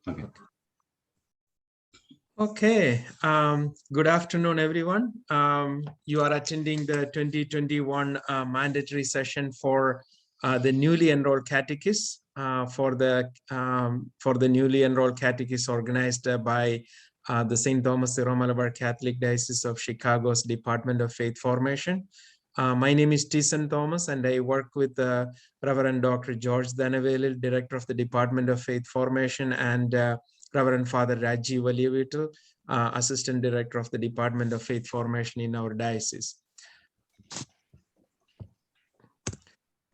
Okay. Okay. Good afternoon, everyone. You are attending the 2021 mandatory session for the newly enrolled catechists for the newly enrolled catechists organized by the St. Thomas Syro-Malabar Catholic Diocese of Chicago's Department of Faith Formation. My name is Tyson Thomas, and I work with Reverend Dr. George Danavelil, Director of the Department of Faith Formation, and Reverend Father Rajiv Valiyavital, Assistant Director of the Department of Faith Formation in our diocese.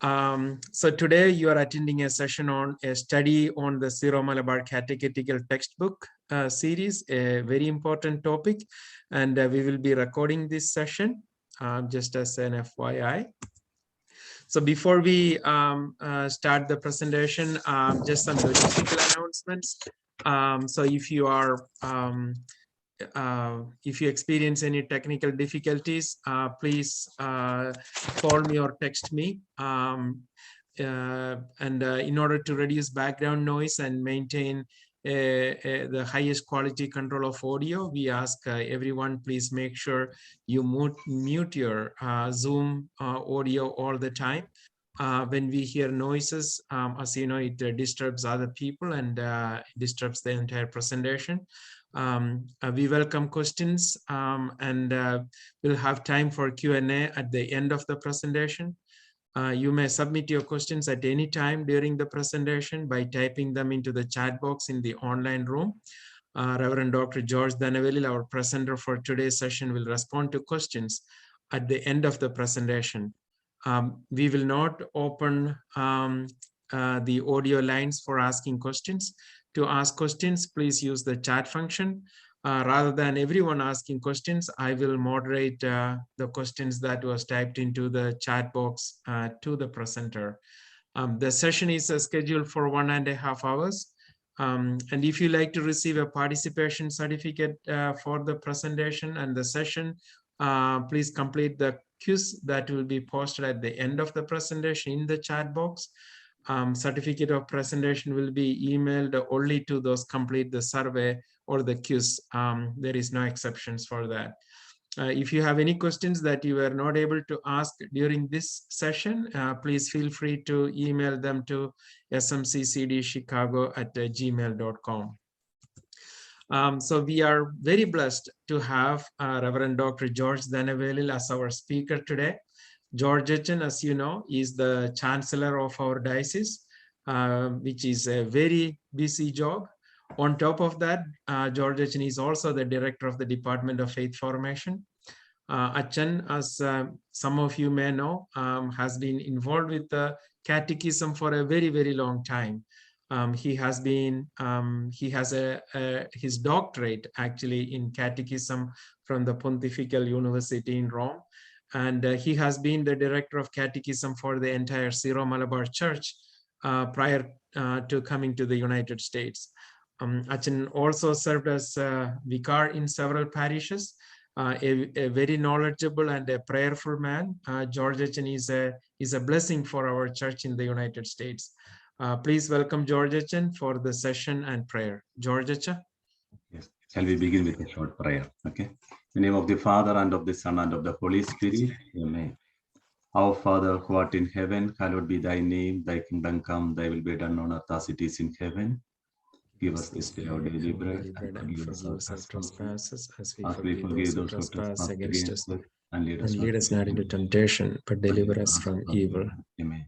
So today you are attending a session on a study on the Syro-Malabar Catechetical Textbook series, a very important topic, and we will be recording this session just as an FYI. So before we start the presentation, just some logistical announcements. So if you experience any technical difficulties, please call me or text me. In order to reduce background noise and maintain the highest quality control of audio, we ask everyone, please make sure you mute your Zoom audio all the time. When we hear noises, as you know, it disturbs other people and disturbs the entire presentation. We welcome questions and we'll have time for Q&A at the end of the presentation. You may submit your questions at any time during the presentation by typing them into the chat box in the online room. Reverend Dr. George Danavelil, our presenter for today's session, will respond to questions at the end of the presentation. We will not open the audio lines for asking questions. To ask questions, please use the chat function. Rather than everyone asking questions, I will moderate the questions that was typed into the chat box to the presenter. The session is scheduled for 1.5 hours. And if you like to receive a participation certificate for the presentation and the session, please complete the quiz that will be posted at the end of the presentation in the chat box. Certificate of presentation will be emailed only to those complete the survey or the quiz. There is no exceptions for that. If you have any questions that you were not able to ask during this session, please feel free to email them to smccdchicago@gmail.com. So we are very blessed to have Reverend Dr. George Danavelil as our speaker today. George Etchen, as you know, is the Chancellor of our diocese, which is a very busy job. On top of that, George Etchen is also the Director of the Department of Faith Formation. Etchen, as some of you may know, has been involved with the catechism for a very, very long time. He has his doctorate actually in catechism from the Pontifical University in Rome. And he has been the Director of Catechism for the entire Syro-Malabar Church prior to coming to the United States. Etchen also served as vicar in several parishes, a very knowledgeable and a prayerful man. George Etchen is a blessing for our church in the United States. Please welcome George Etchen for the session and prayer. George Etchen. Yes. Shall we begin with a short prayer? Okay. In the name of the Father, and of the Son, and of the Holy Spirit. Amen. Our Father, who art in heaven, hallowed be thy name. Thy kingdom come, thy will be done on earth as it is in heaven. Give us this day our daily bread, and forgive us our trespasses, as we forgive those who trespass against us. And lead us not into temptation, but deliver us from evil. Amen.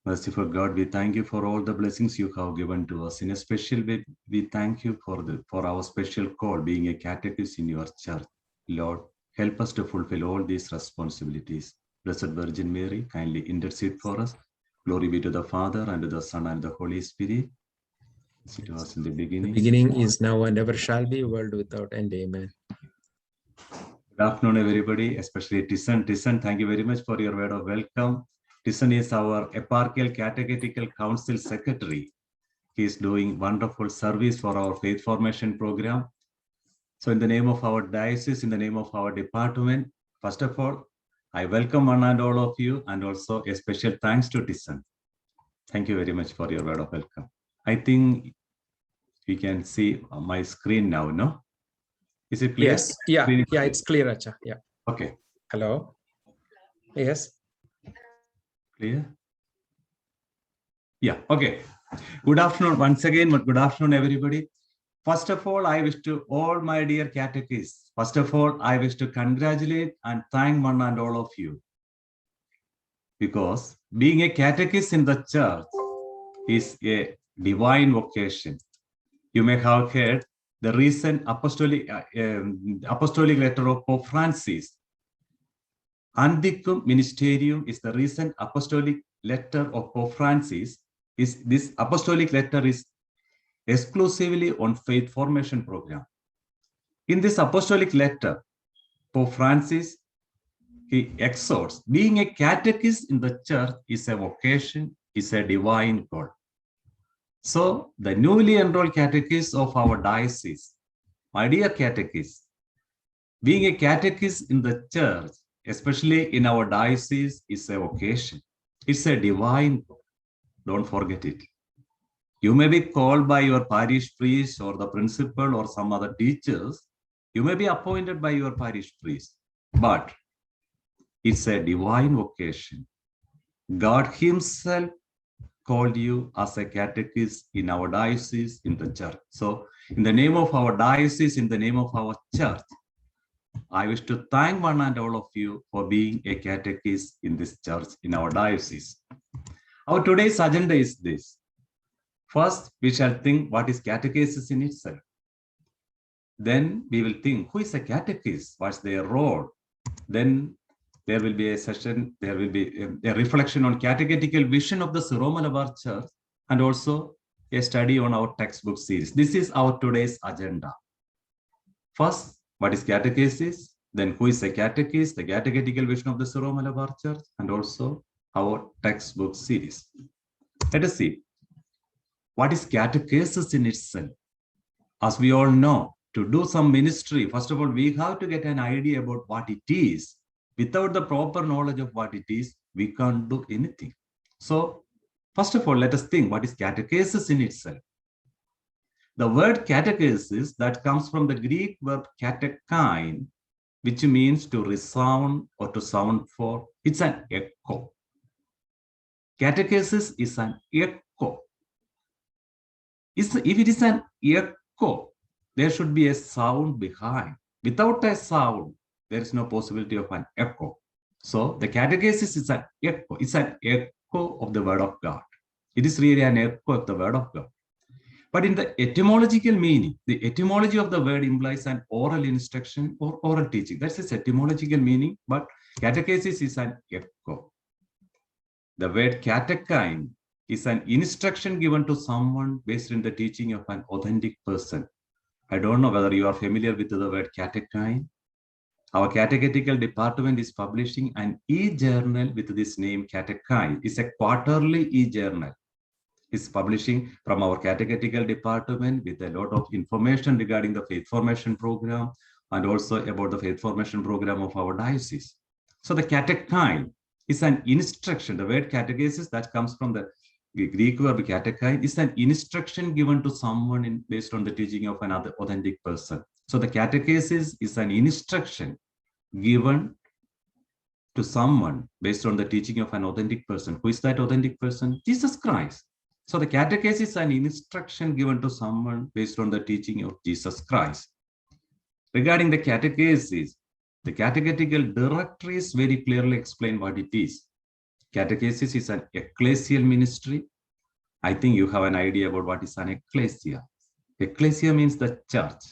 Merciful God, we thank you for all the blessings you have given to us. In a special way, we thank you for our special call, being a catechist in your church. Lord, help us to fulfill all these responsibilities. Blessed Virgin Mary, kindly intercede for us. Glory be to the Father, and to the Son, and the Holy Spirit. As it was in the beginning. The beginning is now and ever shall be, world without end. Amen. Good afternoon, everybody, especially Tyson. Tyson, thank you very much for your word of welcome. Tyson is our Eparchial Catechetical Council Secretary. He is doing wonderful service for our faith formation program. So in the name of our diocese, in the name of our department, first of all, I welcome one and all of you, and also a special thanks to Tyson. Thank you very much for your word of welcome. I think we can see my screen now, no? Is it clear? Yes, yeah, Screen is yeah, clear. it's clear, Acha. Yeah. Okay, Hello. Yes. clear? Yeah, okay. Good afternoon once again, but good afternoon, everybody. First of all, I wish to all my dear catechists. First of all, I wish to congratulate and thank one and all of you. Because being a catechist in the church is a divine vocation. You may have heard the recent apostolic letter of Pope Francis. Anticum Ministerium is the recent apostolic letter of Pope Francis. This apostolic letter is exclusively on faith formation program. In this apostolic letter, Pope Francis, he exhorts, being a catechist in the church is a vocation, is a divine call. So the newly enrolled catechists of our diocese, my dear catechists, being a catechist in the church, especially in our diocese, is a vocation. It's a divine call. Don't forget it. You may be called by your parish priest or the principal or some other teachers. You may be appointed by your parish priest, but it's a divine vocation. God himself called you as a catechist in our diocese, in the church. So in the name of our diocese, in the name of our church, I wish to thank one and all of you for being a catechist in this church, in our diocese. Our today's agenda is this. First, we shall think what is catechesis in itself. Then we will think who is a catechist, what's their role. Then there will be a session, there will be a reflection on catechetical vision of the Syro-Malabar Church and also a study on our textbook series. This is our today's agenda. First, what is catechesis? Then who is a catechist, the catechetical vision of the Syro-Malabar Church, and also our textbook series. Let us see. What is catechesis in itself? As we all know, to do some ministry, first of all, we have to get an idea about what it is. Without the proper knowledge of what it is, we can't do anything. So, first of all, let us think what is catechesis in itself. The word catechesis, that comes from the Greek verb katechein, which means to resound or to sound for. It's an echo. Catechesis is an echo. If it is an echo, there should be a sound behind. Without a sound, there is no possibility of an echo. So the catechesis is an echo. It's an echo of the word of God. It is really an echo of the word of God. But in the etymological meaning, the etymology of the word implies an oral instruction or oral teaching. That's its etymological meaning, but catechesis is an echo. The word katechein is an instruction given to someone based on the teaching of an authentic person. I don't know whether you are familiar with the word katechein. Our catechetical department is publishing an e-journal with this name, Katechein. It's a quarterly e-journal. It's publishing from our catechetical department with a lot of information regarding the faith formation program and also about the faith formation program of our diocese. So the Katechein is an instruction. The word catechesis, that comes from the Greek verb katechein, is an instruction given to someone based on the teaching of another authentic person. So the catechesis is an instruction given to someone based on the teaching of an authentic person. Who is that authentic person? Jesus Christ. So the catechesis is an instruction given to someone based on the teaching of Jesus Christ. Regarding the catechesis, the catechetical directories very clearly explain what it is. Catechesis is an ecclesial ministry. I think you have an idea about what is an ecclesia. Ecclesia means the church.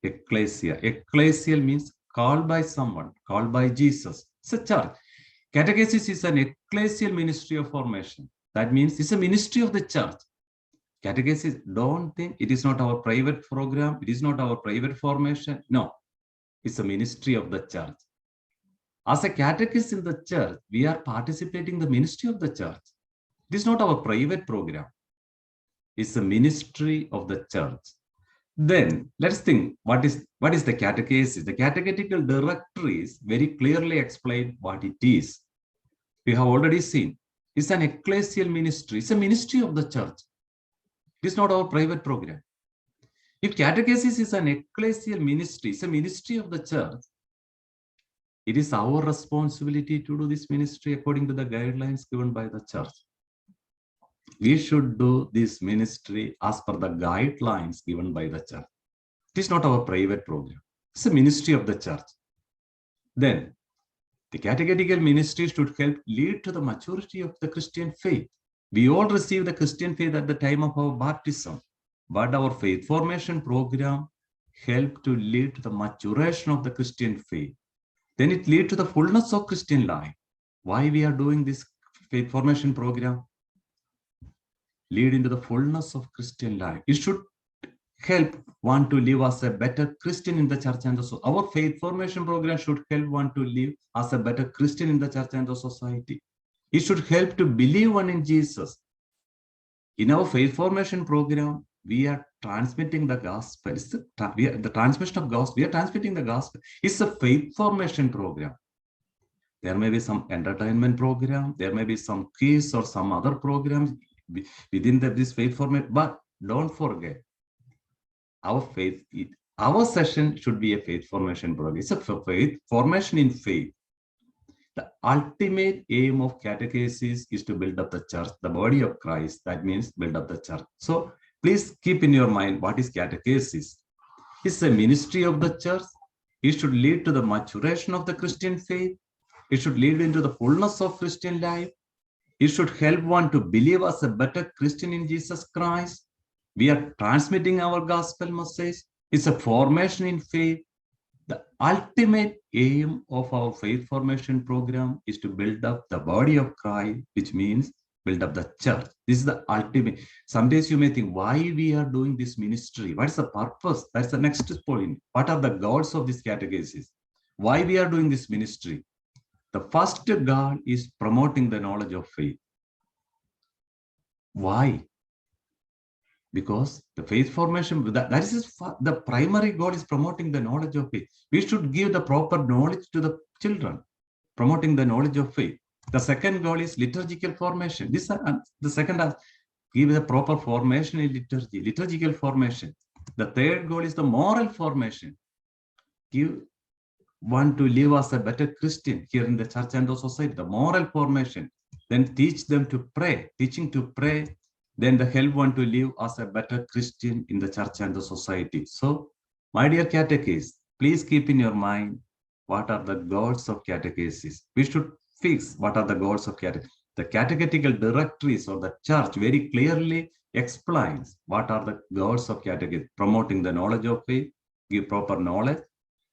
Ecclesia. Ecclesial means called by someone, called by Jesus. It's a church. Catechesis is an ecclesial ministry of formation. That means it's a ministry of the church. Catechesis, don't think it is not our private program. It is not our private formation. No, it's a ministry of the church. As a catechist in the church, we are participating in the ministry of the church. It is not our private program. It's a ministry of the church. Then let's think what is the catechesis. The catechetical directories very clearly explain what it is. We have already seen it's an ecclesial ministry. It's a ministry of the church. It is not our private program. If catechesis is an ecclesial ministry, it's a ministry of the church, it is our responsibility to do this ministry according to the guidelines given by the church. We should do this ministry as per the guidelines given by the church. It is not our private program. It's a ministry of the church. Then, the catechetical ministry should help lead to the maturity of the Christian faith. We all receive the Christian faith at the time of our baptism, but our faith formation program help to lead to the maturation of the Christian faith. Then it leads to the fullness of Christian life. Why we are doing this faith formation program? Lead into the fullness of Christian life. It should help one to live as a better Christian in the church and the society. Our faith formation program should help one to live as a better Christian in the church and the society. It should help to believe one in Jesus. In our faith formation program, we are transmitting the gospel. It's the transmission of gospel. We are transmitting the gospel. It's a faith formation program. There may be some entertainment program. There may be some quiz or some other programs within this faith formation. But don't forget, our session should be a faith formation program. It's a faith formation in faith. The ultimate aim of catechesis is to build up the church, the body of Christ. That means build up the church. So please keep in your mind what is catechesis. It's a ministry of the church. It should lead to the maturation of the Christian faith. It should lead into the fullness of Christian life. It should help one to believe as a better Christian in Jesus Christ. We are transmitting our gospel message. It's a formation in faith. The ultimate aim of our faith formation program is to build up the body of Christ, which means build up the church. This is the ultimate. Some days you may think, why we are doing this ministry? What is the purpose? That's the next point. What are the goals of this catechesis? Why we are doing this ministry? The first goal is promoting the knowledge of faith. Why? Because the faith formation, that is the primary goal is promoting the knowledge of faith. We should give the proper knowledge to the children, promoting the knowledge of faith. The second goal is liturgical formation. The second, give the proper formation in liturgy, liturgical formation. The third goal is the moral formation. Give one to live as a better Christian here in the church and the society, the moral formation. Then teach them to pray, teaching to pray. Then the help one to live as a better Christian in the church and the society. So, my dear catechists, please keep in your mind what are the goals of catechesis. We should fix what are the goals of catechesis. The catechetical directories of the church very clearly explains what are the goals of catechesis. Promoting the knowledge of faith, give proper knowledge,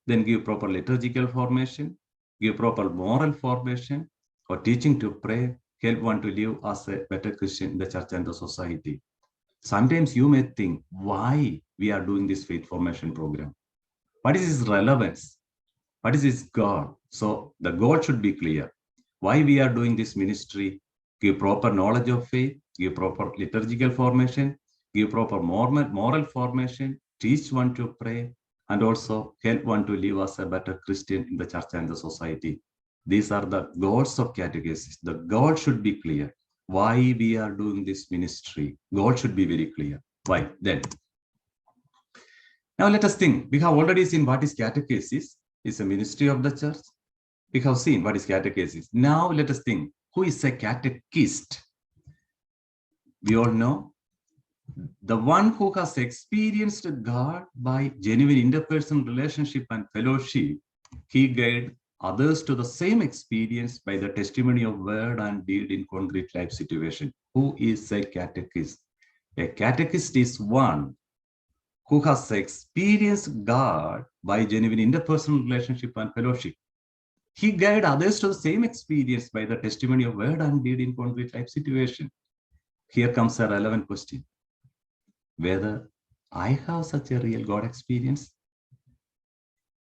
then give proper liturgical formation, give proper moral formation, or teaching to pray, help one to live as a better Christian in the church and the society. Sometimes you may think, why we are doing this faith formation program? What is its relevance? What is its goal? So the goal should be clear. Why we are doing this ministry? Give proper knowledge of faith, give proper liturgical formation, give proper moral formation, teach one to pray, and also help one to live as a better Christian in the church and the society. These are the goals of catechesis. The goal should be clear. Why we are doing this ministry? Goal should be very clear. Why? Then. Now let us think. We have already seen what is catechesis. It's a ministry of the church. We have seen what is catechesis. Now let us think. Who is a catechist? We all know the one who has experienced God by genuine interpersonal relationship and fellowship. He guides others to the same experience by the testimony of word and deed in concrete life situation. Who is a catechist? A catechist is one who has experienced God by genuine interpersonal relationship and fellowship. He guides others to the same experience by the testimony of word and deed in concrete life situation. Here comes a relevant question. Whether I have such a real God experience?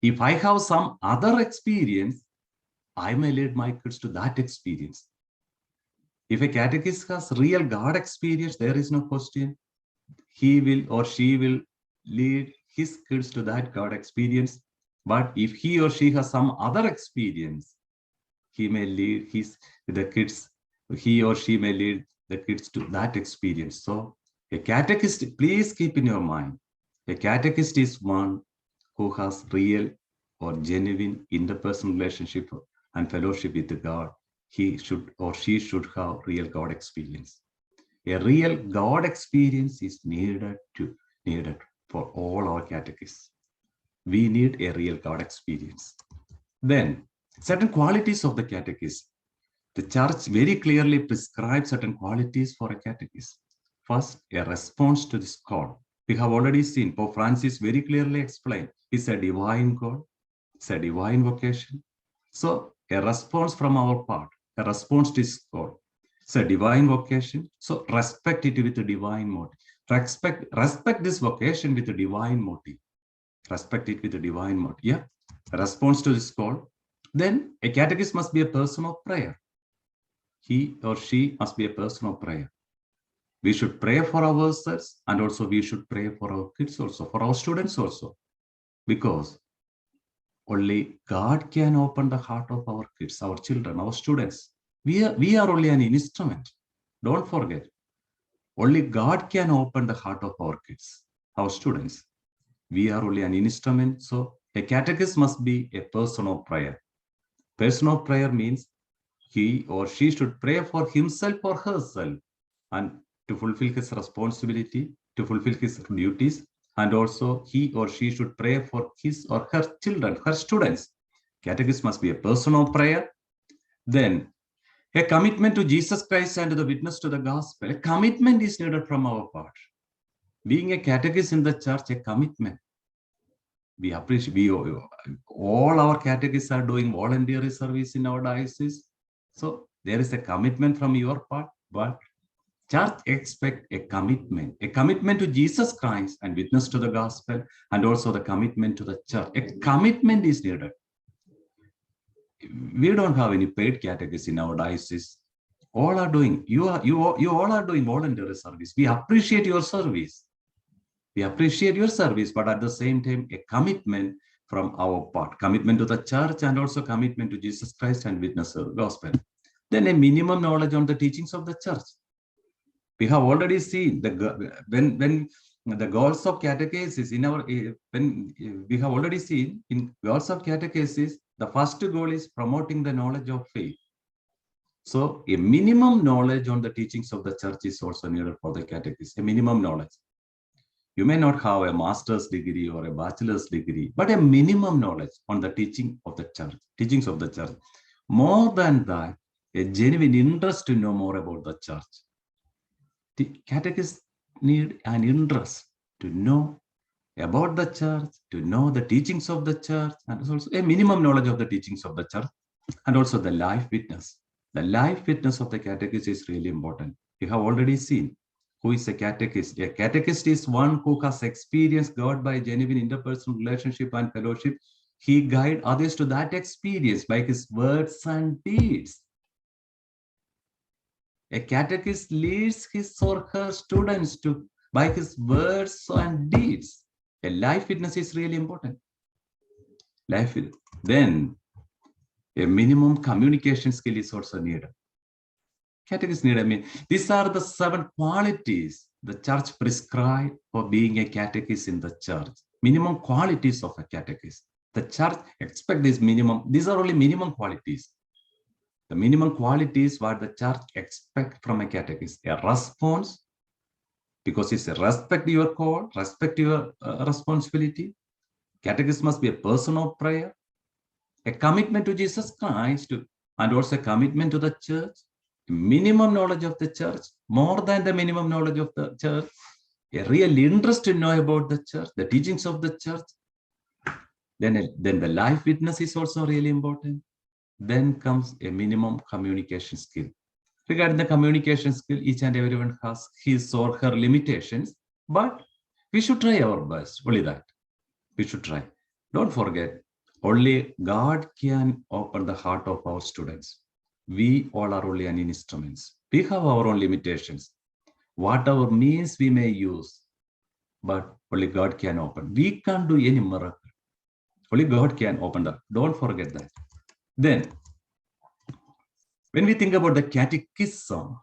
If I have some other experience, I may lead my kids to that experience. If a catechist has real God experience, there is no question. He will or she will lead his kids to that God experience. But if he or she has some other experience, he may lead he or she may lead the kids to that experience. So a catechist, please keep in your mind, A catechist is one who has real or genuine interpersonal relationship and fellowship with God. He should or she should have real God experience. A real God experience is needed for all our catechists. We need a real God experience. Then, certain qualities of the catechist. The church very clearly prescribes certain qualities for a catechist. First, a response to this call. We have already seen Pope Francis very clearly explained. It's a divine call. It's a divine vocation. So, a response from our part, a response to this call. It's a divine vocation. So, respect it with a divine motive. Respect this vocation with a divine motive. Respect it with a divine motive. Yeah, a response to this call. Then, a catechist must be a person of prayer. He or she must be a person of prayer. We should pray for ourselves, and also we should pray for our kids also, for our students also, because only God can open the heart of our kids, our children, our students. We are only an instrument. Don't forget. Only God can open the heart of our kids, our students. We are only an instrument. So a catechist must be a person of prayer. Person of prayer means he or she should pray for himself or herself and to fulfill his responsibility, to fulfill his duties, and also he or she should pray for his or her children, her students. Catechist must be a person of prayer. Then a commitment to Jesus Christ and the witness to the gospel. A commitment is needed from our part. Being a catechist in the church, a commitment. We appreciate, all our catechists are doing voluntary service in our diocese. So there is a commitment from your part, but church expect a commitment to Jesus Christ and witness to the gospel, and also the commitment to the church. A commitment is needed. We don't have any paid catechists in our diocese. All are doing, you all are doing voluntary service. We appreciate your service. We appreciate your service, but at the same time, a commitment from our part, commitment to the church and also commitment to Jesus Christ and witness to the gospel. Then a minimum knowledge on the teachings of the church. We have already seen when the goals of catechesis in our, when we have already seen in goals of catechesis, the first goal is promoting the knowledge of faith. So a minimum knowledge on the teachings of the church is also needed for the catechist, a minimum knowledge. You may not have a master's degree or a bachelor's degree, but a minimum knowledge on the teachings of the church. More than that, a genuine interest to know more about the church. The catechists need an interest to know about the church, to know the teachings of the church, and also a minimum knowledge of the teachings of the church, and also the life witness. The life witness of the catechist is really important. You have already seen who is a catechist. A catechist is one who has experienced God by genuine interpersonal relationship and fellowship. He guides others to that experience by his words and deeds. A catechist leads his or her students to by his words and deeds. A life witness is really important. Then a minimum communication skill is also needed. Catechists need, these are the 7 qualities the church prescribed for being a catechist in the church. Minimum qualities of a catechist. The church expects this minimum. These are only minimum qualities. The minimum qualities what the church expects from a catechist. A response, because it's a respect your call, respect your responsibility. Catechist must be a person of prayer. A commitment to Jesus Christ, and also a commitment to the church. Minimum knowledge of the church, more than the minimum knowledge of the church, a real interest to know about the church, the teachings of the church. Then the life witness is also really important. Then comes a minimum communication skill. Regarding the communication skill, each and everyone has his or her limitations, but we should try our best. Only that. We should try. Don't forget, only God can open the heart of our students. We all are only an instruments. We have our own limitations. Whatever means we may use, but only God can open. We can't do any miracle. Only God can open that. Don't forget that. Then, when we think about the catechism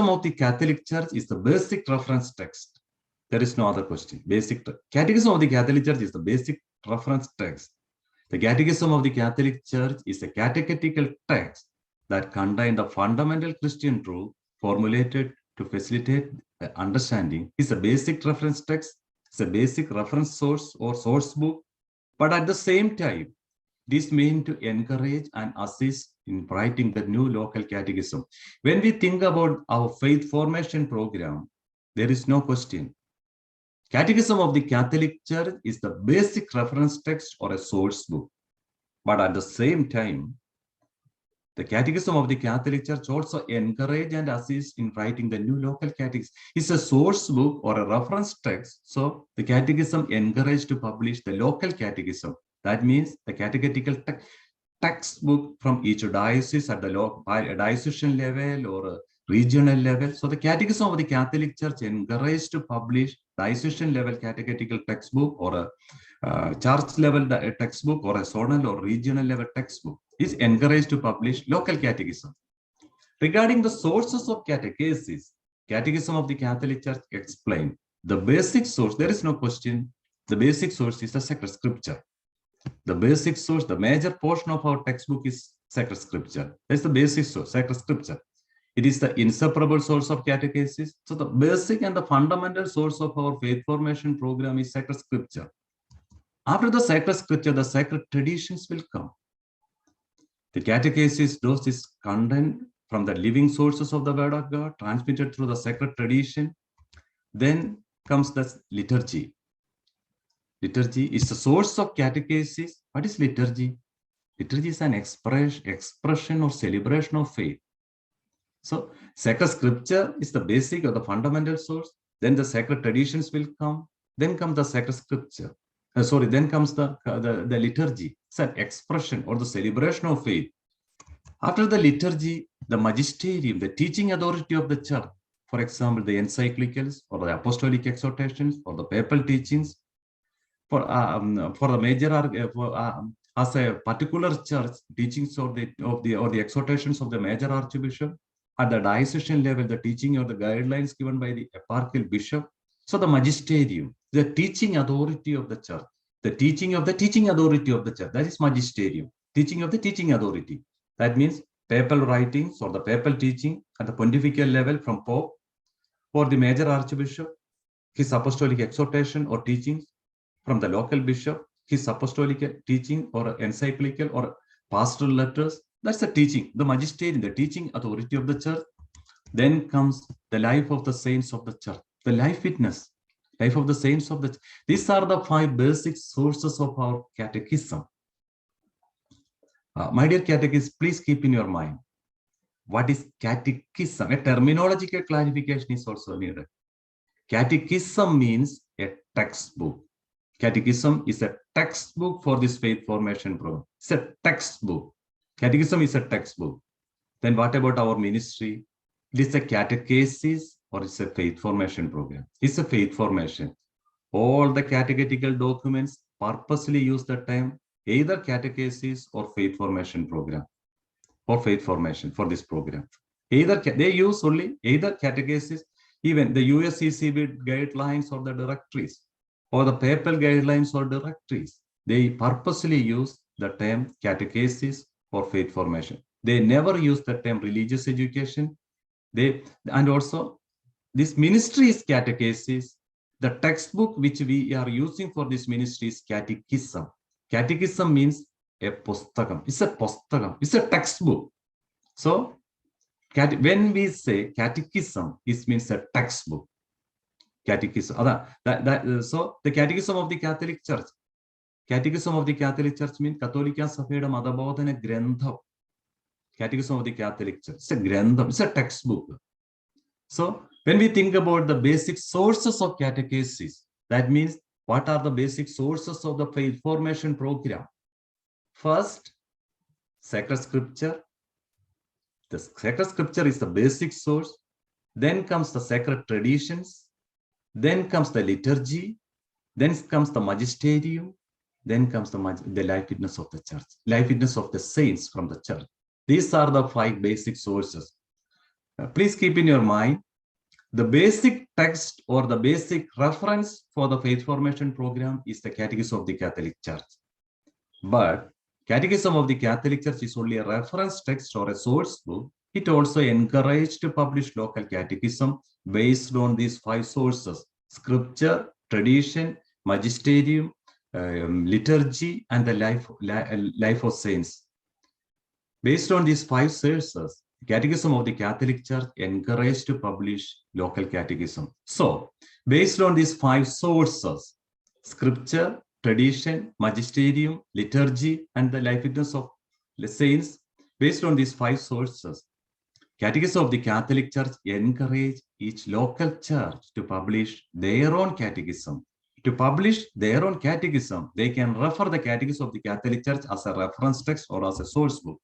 of the Catholic Church is the basic reference text. There is no other question. Basic Catechism of the Catholic Church is the basic reference text. The Catechism of the Catholic Church is a catechetical text that contains the fundamental Christian truth formulated to facilitate the understanding. It's a basic reference text. It's a basic reference source or source book. But at the same time, it is meant to encourage and assist in writing the new local catechism. When we think about our faith formation program, there is no question. Catechism of the Catholic Church is the basic reference text or a source book. But at the same time, the Catechism of the Catholic Church also encourage and assist in writing the new local catechism. It's a source book or a reference text. So the Catechism encouraged to publish the local catechism. That means the catechetical textbook from each diocese at the diocesan level or regional level. So the Catechism of the Catholic Church encouraged to publish diocesan level catechetical textbook or a church level textbook or a zonal or regional level textbook. Is encouraged to publish local catechism. Regarding the sources of catechesis, Catechism of the Catholic Church explained the basic source. There is no question. The basic source is the Sacred Scripture. The basic source, the major portion of our textbook is Sacred Scripture. That's the basic source, Sacred Scripture. It is the inseparable source of catechesis. So the basic and the fundamental source of our faith formation program is Sacred Scripture. After the Sacred Scripture, the sacred traditions will come. The catechesis dose is content from the living sources of the Word of God, transmitted through the sacred tradition. Then comes the liturgy. Liturgy is the source of catechesis. What is liturgy? Liturgy is an expression or celebration of faith. So Sacred Scripture is the basic or the fundamental source. Then the sacred traditions will come. Then comes the Sacred Scripture. Then comes the liturgy. It's an expression or the celebration of faith. After the liturgy, the magisterium, the teaching authority of the church, for example, the encyclicals or the apostolic exhortations or the papal teachings, for the major as a particular church, teachings or the exhortations of the major archbishop. At the diocesan level, the teaching or the guidelines given by the eparchal bishop. So the magisterium, the teaching authority of the church, the teaching authority of the church, that is magisterium, teaching of the teaching authority. That means papal writings or the papal teaching at the pontifical level from Pope or the major archbishop, his apostolic exhortation or teachings from the local bishop, his apostolic teaching or encyclical or pastoral letters. That's the teaching, the magisterium, the teaching authority of the church. Then comes the life of the saints of the church, the life witness, life of the saints of the church. These are the 5 basic sources of our catechism. My dear catechists, please keep in your mind, what is catechism? A terminological clarification is also needed. Catechism means a textbook. Catechism is a textbook for this faith formation program. It's a textbook. Catechism is a textbook. Then what about our ministry? It is a catechesis or it's a faith formation program. It's a faith formation. All the catechetical documents purposely use the term either catechesis or faith formation program or faith formation for this program. Either they use only either catechesis, even the USCCB guidelines or the directories or the papal guidelines or directories. They purposely use the term catechesis or faith formation. They never use the term religious education. And also this ministry is catechesis. The textbook which we are using for this ministry is catechism. Catechism means a pustakam. It's a pustakam. It's a textbook. So when we say catechism, it means a textbook. Catechism. So the Catechism of the Catholic Church. Catechism of the Catholic Church means Katholika Safeda Madabodhana Grantham. Catechism of the Catholic Church. It's a Grantham. It's a textbook. So when we think about the basic sources of catechesis, that means what are the basic sources of the faith formation program? First, Sacred Scripture. The Sacred Scripture is the basic source. Then comes the sacred traditions. Then comes the liturgy. Then comes the magisterium. Then comes the life witness of the church, life witness of the saints from the church. These are the 5 basic sources. Please keep in your mind, The basic text or the basic reference for the faith formation program is the Catechism of the Catholic Church. But Catechism of the Catholic Church is only a reference text or a source book. It also encouraged to publish local catechism based on these 5 sources: scripture, tradition, magisterium, liturgy, and the life of saints. Based on these 5 sources, the Catechism of the Catholic Church encouraged to publish local catechism. So, based on these 5 sources, scripture, tradition, magisterium, liturgy, and the life witness of the saints, based on these 5 sources, Catechism of the Catholic Church encouraged each local church to publish their own catechism. To publish their own catechism, they can refer the Catechism of the Catholic Church as a reference text or as a source book.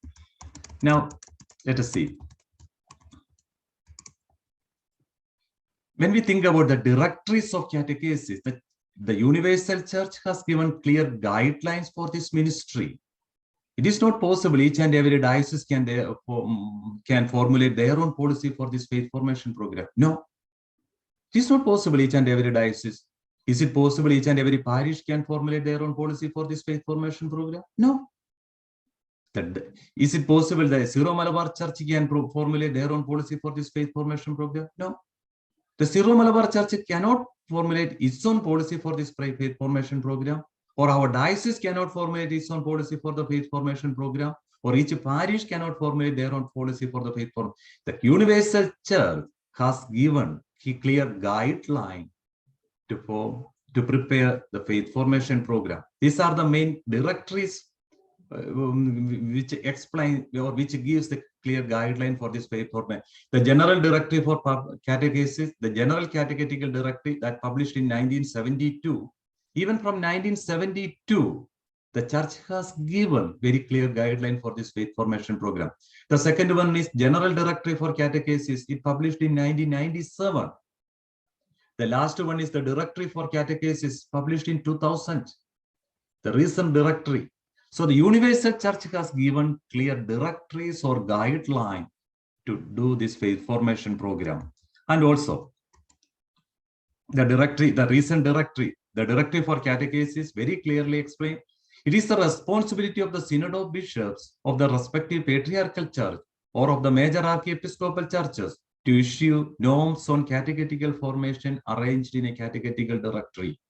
Now, let us see. When we think about the directories of catechesis, the Universal Church has given clear guidelines for this ministry. It is not possible each and every diocese can formulate their own policy for this faith formation program. No, it is not possible each and every diocese. Is it possible each and every parish can formulate their own policy for this faith formation program? No. Is it possible that Syro Malabar Church can formulate their own policy for this faith formation program? No. The Syro Malabar Church cannot formulate its own policy for this faith formation program, or our diocese cannot formulate its own policy for the faith formation program, or each parish cannot formulate their own policy for the faith formation. The Universal Church has given a clear guideline to prepare the faith formation program. These are the main directories which explain or which gives the clear guideline for this faith formation. The General Directory for Catechesis, the General Catechetical Directory that published in 1972. Even from 1972, the Church has given very clear guideline for this faith formation program. The second one is General Directory for Catechesis. It published in 1997. The last one is the Directory for Catechesis, published in 2000. The recent directory. So the Universal Church has given clear directories or guidelines to do this faith formation program. And also, the directory, the recent directory, the Directory for Catechesis very clearly explained, it is the responsibility of the Synod of Bishops of the respective patriarchal church or of the major archiepiscopal churches to issue norms on catechetical formation arranged in a catechetical directory.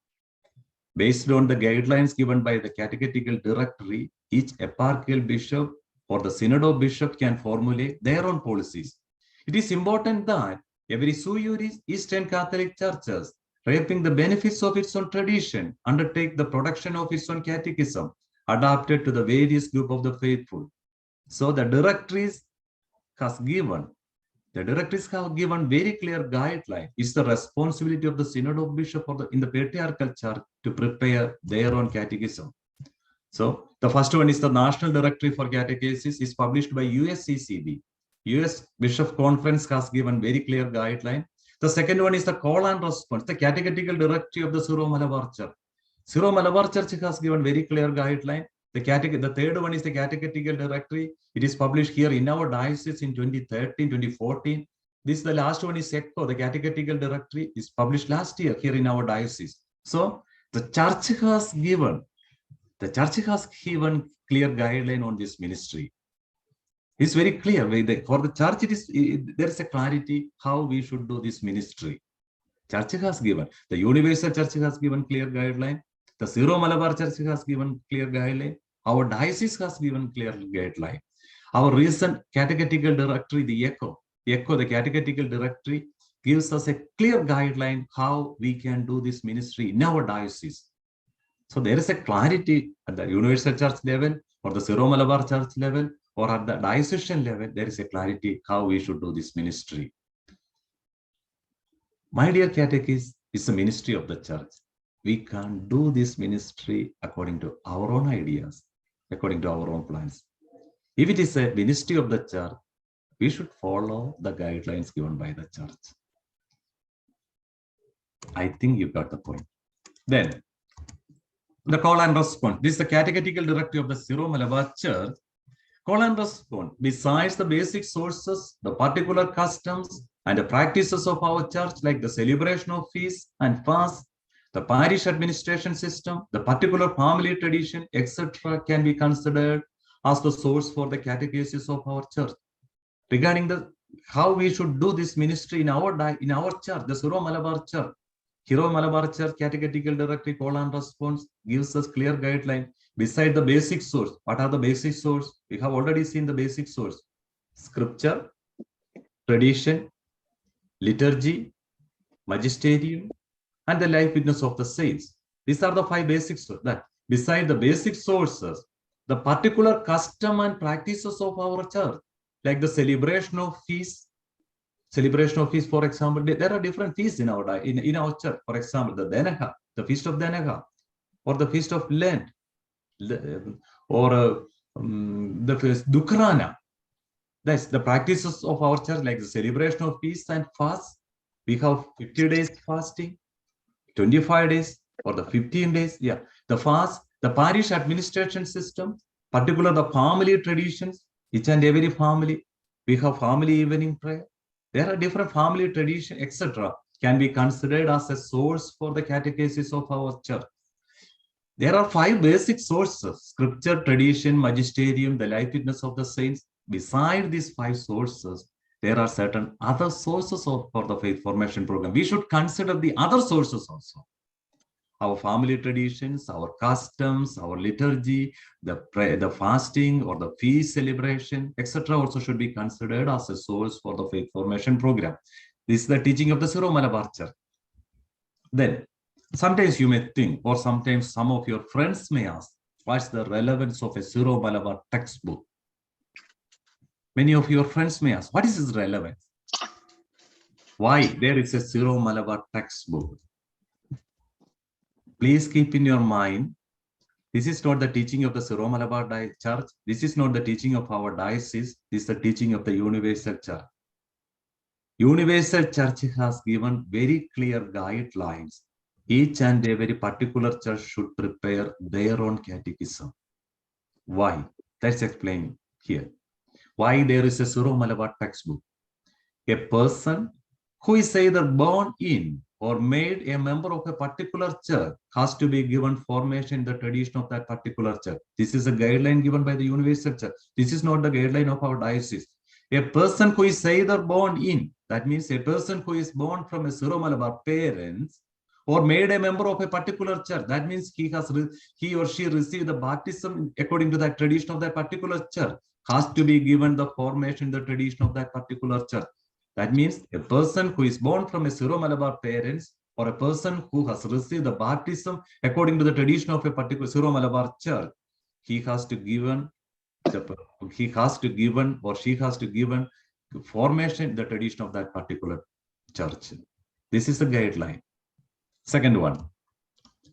Based on the guidelines given by the catechetical directory, each eparchial bishop or the Synod of Bishops can formulate their own policies. It is important that every sui juris Eastern Catholic churches, reaping the benefits of its own tradition, undertake the production of its own catechism, adapted to the various group of the faithful. So the directories have given very clear guidelines. It's the responsibility of the Synod of Bishops in the patriarchal church to prepare their own catechism. So the first one is the National Directory for Catechesis, is published by USCCB. US Bishop Conference has given very clear guideline. The second one is the call and response, the catechetical directory of the Syro Malabar Church. Syro Malabar Church has given very clear guideline. The third one is the catechetical directory. It is published here in our diocese in 2013, 2014. This, the last one is ECHO, the catechetical directory is published last year here in our diocese. So the church has given clear guideline on this ministry. It's very clear. For the church, there is a clarity how we should do this ministry. Church has given. The Universal Church has given clear guideline. The Syro Malabar Church has given clear guideline. Our diocese has given clear guideline. Our recent catechetical directory, the ECHO, the catechetical directory, gives us a clear guideline how we can do this ministry in our diocese. So there is a clarity at the Universal Church level or the Syro Malabar Church level or at the diocesan level, there is a clarity how we should do this ministry. My dear catechist, is a ministry of the church. We can't do this ministry according to our own ideas, according to our own plans. If it is a ministry of the church, we should follow the guidelines given by the church. I think you got the point. Then, the call and response. This is the catechetical directory of the Syro Malabar Church. Call and response. Besides the basic sources, the particular customs, And the practices of our church, like the celebration of feasts and fasts, the parish administration system, the particular family tradition, etc., can be considered as the source for the catechesis of our church. Regarding the how we should do this ministry in our church, the Syro Malabar Church, Hero Malabar Church Catechetical Directory Call and Response gives us clear guideline. Beside the basic source, what are the basic source? We have already seen the basic source: scripture, tradition, liturgy, magisterium, and the life witness of the saints. These are the 5 basic sources. That beside the basic sources, the particular custom and practices of our church, like the celebration of feasts, for example, there are different feasts in our church. For example, the Denaha, the feast of Denaha, or the feast of Lent, or the feast Dukrana. That's the practices of our church, like the celebration of feasts and fasts. We have 50 days fasting, 25 days, or the 15 days. Yeah, the fast, the parish administration system, particular the family traditions, each and every family. We have family evening prayer. There are different family traditions, etc., can be considered as a source for the catechesis of our church. There are 5 basic sources: scripture, tradition, magisterium, the life witness of the saints. Beside these 5 sources, there are certain other sources for the faith formation program. We should consider the other sources also. Our family traditions, our customs, our liturgy, the fasting or the feast celebration, etc., also should be considered as a source for the faith formation program. This is the teaching of the Syro Malabar Church. Then, sometimes you may think, or sometimes some of your friends may ask, what's the relevance of a Syro Malabar textbook? Many of your friends may ask, what is its relevance? Why there is a Syro Malabar textbook? Please keep in your mind, this is not the teaching of the Syro Malabar Church. This is not the teaching of our diocese. This is the teaching of the Universal Church. Universal Church has given very clear guidelines. Each and every particular church should prepare their own catechism. Why? Let's explain here. Why there is a Syro Malabar textbook? A person who is either born in or made a member of a particular church has to be given formation in the tradition of that particular church. This is a guideline given by the Universal Church. This is not the guideline of our diocese. A person who is either born in, that means a person who is born from a Syro Malabar parents, or made a member of a particular church, that means he or she received the baptism according to that tradition of that particular church, has to be given the formation in the tradition of that particular church. That means a person who is born from a Syro Malabar parents, or a person who has received the baptism according to the tradition of a particular Syro Malabar church, he has to given or she has to given formation in the tradition of that particular church. This is the guideline. Second one,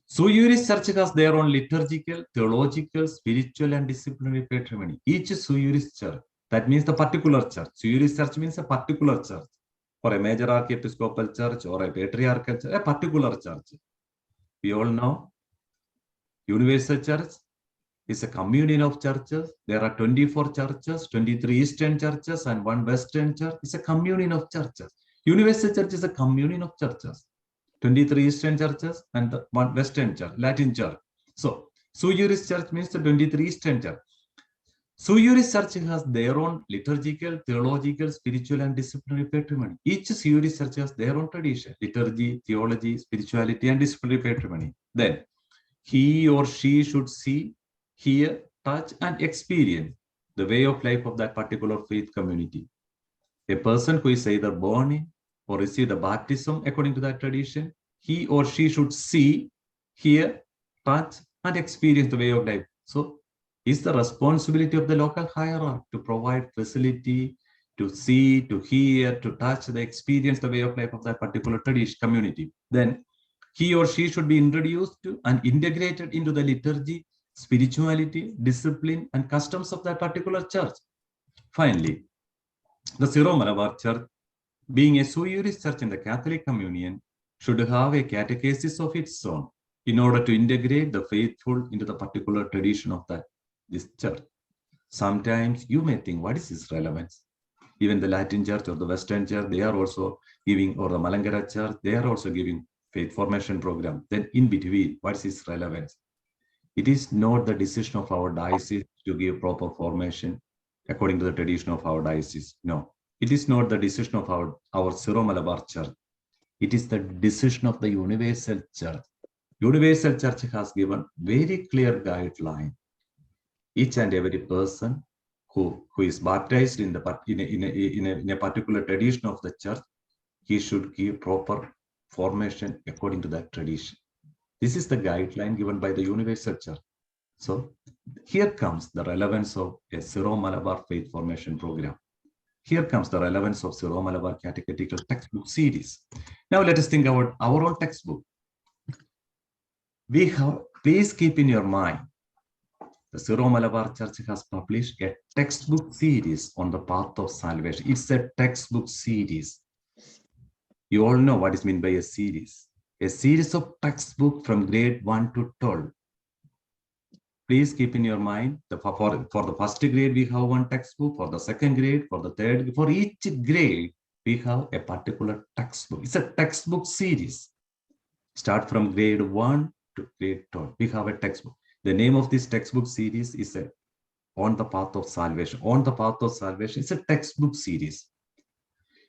Suyuris Church has their own liturgical, theological, spiritual, and disciplinary patrimony. Each Suyuris Church, that means the particular church. Suyuris Church means a particular church, or a major archiepiscopal church, or a patriarchal church, a particular church. We all know Universal Church is a communion of churches. There are 24 churches, 23 Eastern churches, and 1 Western church. It's a communion of churches. Universal Church is a communion of churches. 23 Eastern churches and 1 Western church, Latin church. So, Suyuris Church means the 23 Eastern church. Suyuris Church has their own liturgical, theological, spiritual, and disciplinary patrimony. Each Suyuris Church has their own tradition, liturgy, theology, spirituality, and disciplinary patrimony. Then, he or she should see, hear, touch, and experience the way of life of that particular faith community. A person who is either born in or receive the baptism according to that tradition, he or she should see, hear, touch, and experience the way of life. So, it's the responsibility of the local hierarchy to provide facility, to see, to hear, to touch, the experience, the way of life of that particular tradition community. Then, he or she should be introduced to and integrated into the liturgy, spirituality, discipline, and customs of that particular church. Finally, the Syro Malabar Church, being a Suyuris Church in the Catholic Communion, should have a catechesis of its own in order to integrate the faithful into the particular tradition of this church. Sometimes you may think, what is its relevance? Even the Latin Church or the Western Church, they are also giving, or the Malankara Church, they are also giving faith formation program. Then in between, what is its relevance? It is not the decision of our diocese to give proper formation according to the tradition of our diocese. No, it is not the decision of our Syro-Malabar Church. It is the decision of the Universal Church. Universal Church has given very clear guideline. Each and every person who is baptized in a particular tradition of the church, he should give proper formation according to that tradition. This is the guideline given by the Universal Church. So here comes the relevance of a Syro-Malabar faith formation program. Here comes the relevance of Syro-Malabar catechetical textbook series. Now let us think about our own textbook. Please keep in your mind, the Syro-Malabar Church has published a textbook series on the path of salvation. It's a textbook series. You all know what is meant by a series. A series of textbook from grade 1 to 12. Please keep in your mind, for the first grade, we have one textbook. For the second grade, for the third, for each grade, we have a particular textbook. It's a textbook series. Start from grade 1 to grade 12. We have a textbook. The name of this textbook series is On the Path of Salvation. On the Path of Salvation is a textbook series.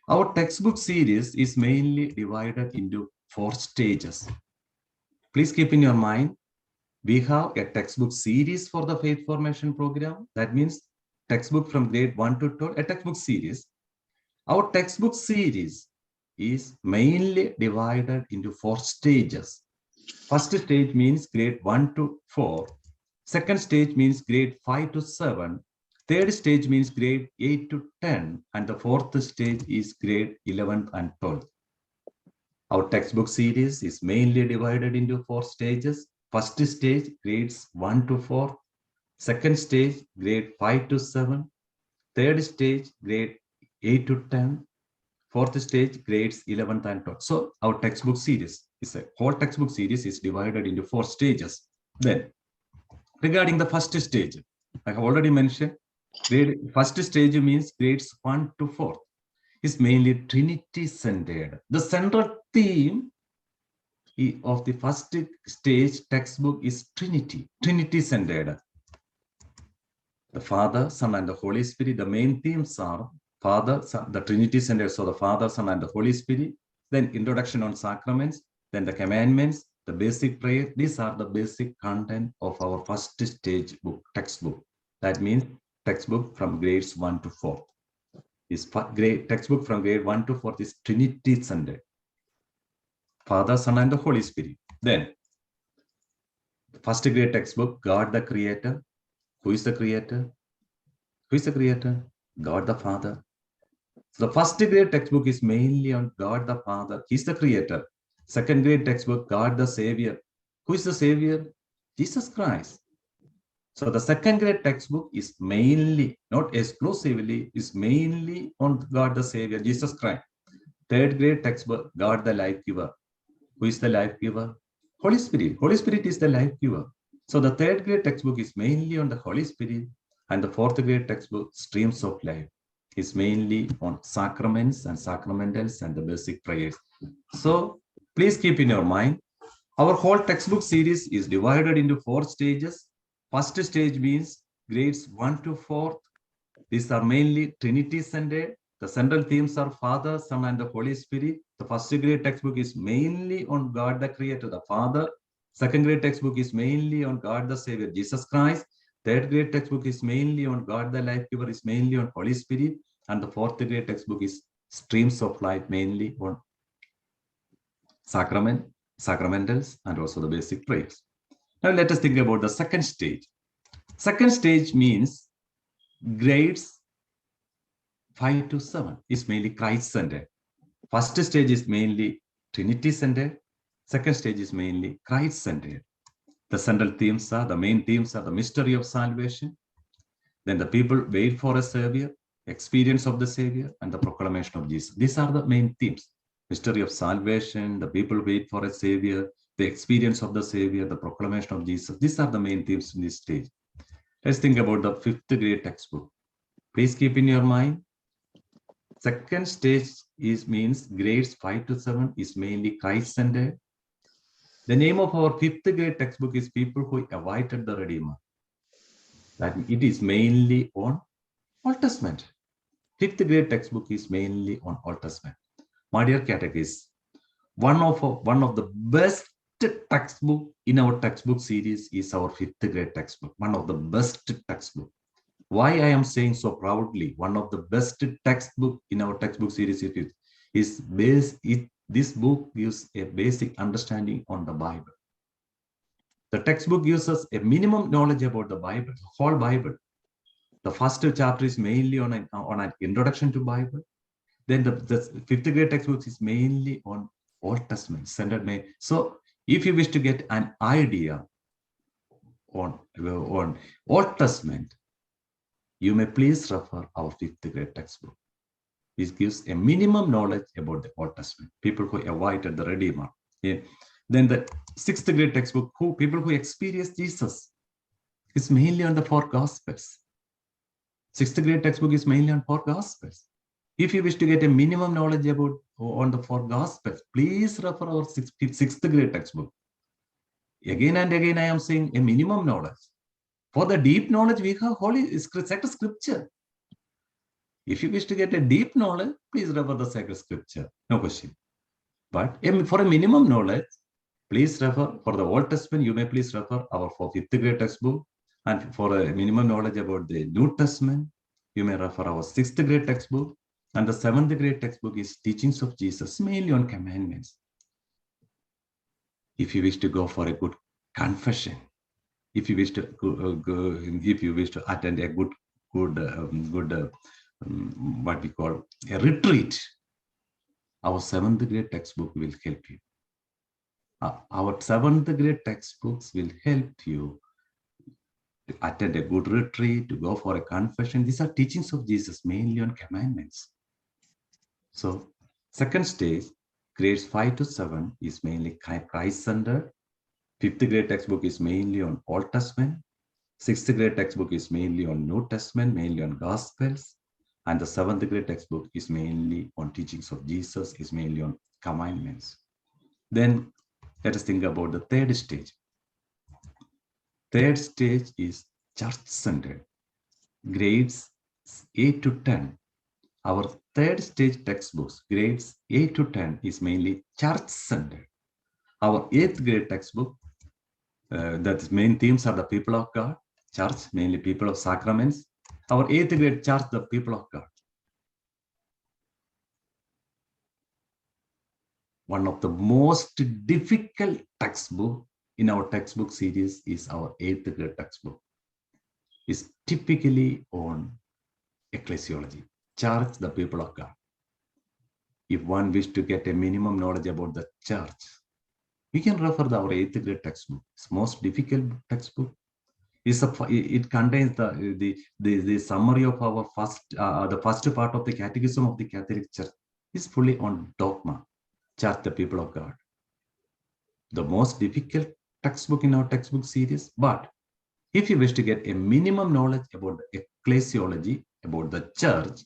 Our textbook series is mainly divided into 4 stages. Please keep in your mind, we have a textbook series for the faith formation program. That means textbook from grade 1 to 12, a textbook series. Our textbook series is mainly divided into 4 stages. First stage means grade 1 to 4. Second stage means grade 5 to 7. Third stage means grade 8 to 10. And the fourth stage is grade 11 and 12. Our textbook series is mainly divided into 4 stages. First stage, grades 1 to 4. Second stage, grade 5 to 7. Third stage, grade 8 to 10. Fourth stage, grades 11 and 12. So our textbook series is a whole textbook series is divided into 4 stages. Then, regarding the first stage, I have already mentioned, first stage means grades 1 to 4. Is mainly Trinity-centered. The central theme of the first stage textbook is Trinity, Trinity-centered. The Father, Son, and the Holy Spirit, the main themes are Father, Son, the Trinity-centered, so the Father, Son, and the Holy Spirit, then introduction on sacraments, then the commandments, the basic prayer. These are the basic content of our first stage book, textbook. That means textbook from grades 1 to 4. This textbook from grade 1 to 4 is Trinity-centered. Father, Son, and the Holy Spirit. Then, the first grade textbook, God the Creator. Who is the Creator? Who is the Creator? God the Father. So the first grade textbook is mainly on God the Father. He's the Creator. Second grade textbook, God the Savior. Who is the Savior? Jesus Christ. So the second grade textbook is mainly, not exclusively, is mainly on God the Savior, Jesus Christ. Third grade textbook, God the Life Giver. Who is the life giver? Holy Spirit. Holy Spirit is the life giver. So the third grade textbook is mainly on the Holy Spirit, and the fourth grade textbook, Streams of Life, is mainly on sacraments and sacramentals and the basic prayers. So please keep in your mind, our whole textbook series is divided into 4 stages. First stage means grades 1 to 4. These are mainly Trinity-centered. The central themes are Father, Son, and the Holy Spirit. The first grade textbook is mainly on God the Creator, the Father. Second grade textbook is mainly on God the Savior, Jesus Christ. Third grade textbook is mainly on God the Life Giver, is mainly on Holy Spirit. And the fourth grade textbook is Streams of Life, mainly on sacramentals, and also the basic prayers. Now let us think about the second stage. Second stage means grades 5 to 7 is mainly Christ-centered. First stage is mainly Trinity-centered. Second stage is mainly Christ-centered. The central themes are, the main themes are the mystery of salvation. Then the people wait for a Savior, experience of the Savior, and the proclamation of Jesus. These are the main themes. Mystery of salvation, the people wait for a Savior, the experience of the Savior, the proclamation of Jesus. These are the main themes in this stage. Let's think about the fifth grade textbook. Please keep in your mind, Second stage means grades 5 to 7 is mainly Christ-centered. The name of our 5th grade textbook is People Who Awaited the Redeemer. That it is mainly on Old Testament. 5th grade textbook is mainly on Old Testament. My dear catechists, one of the best textbook in our textbook series is our 5th grade textbook. One of the best textbook. Why I am saying so proudly, one of the best textbook in our textbook series this book gives a basic understanding on the Bible. The textbook gives us a minimum knowledge about the Bible, the whole Bible. The first chapter is mainly on an introduction to Bible. Then the 5th grade textbook is mainly on Old Testament, centered. So if you wish to get an idea on Old Testament, you may please refer our 5th grade textbook. This gives a minimum knowledge about the Old Testament, people who awaited the Redeemer. Yeah. Then the 6th grade textbook, people who experienced Jesus, is mainly on the 4 Gospels. 6th grade textbook is mainly on 4 Gospels. If you wish to get a minimum knowledge about on the 4 Gospels, please refer our 6th grade textbook. Again and again, I am saying a minimum knowledge. For the deep knowledge, we have sacred scripture. If you wish to get a deep knowledge, please refer the sacred scripture. No question. But for a minimum knowledge, please refer for the Old Testament. You may please refer our 5th grade textbook. And for a minimum knowledge about the New Testament, you may refer our 6th grade textbook. And the 7th grade textbook is Teachings of Jesus, mainly on commandments. If you wish to go for a good confession, if you wish to attend a good what we call a retreat, our 7th grade textbook will help you. Our 7th grade textbooks will help you to attend a good retreat, to go for a confession. These are teachings of Jesus, mainly on commandments. So, second stage, grades 5 to 7 is mainly Christ-centered. 5th grade textbook is mainly on Old Testament. 6th grade textbook is mainly on New Testament, mainly on Gospels. And the 7th grade textbook is mainly on teachings of Jesus, is mainly on commandments. Then let us think about the 3rd stage. 3rd stage is church-centered. Grades 8 to 10. Our 3rd stage textbooks, grades 8 to 10, is mainly church-centered. Our 8th grade textbook, that main themes are the people of God, church, mainly people of sacraments. Our 8th grade church, the people of God. One of the most difficult textbook in our textbook series is our 8th grade textbook. It's typically on ecclesiology, church, the people of God. If one wishes to get a minimum knowledge about the church, we can refer to our 8th grade textbook. It's most difficult textbook. It contains the summary of our the first part of the Catechism of the Catholic Church. Is fully on dogma, church, the people of God. The most difficult textbook in our textbook series. But if you wish to get a minimum knowledge about the ecclesiology, about the church,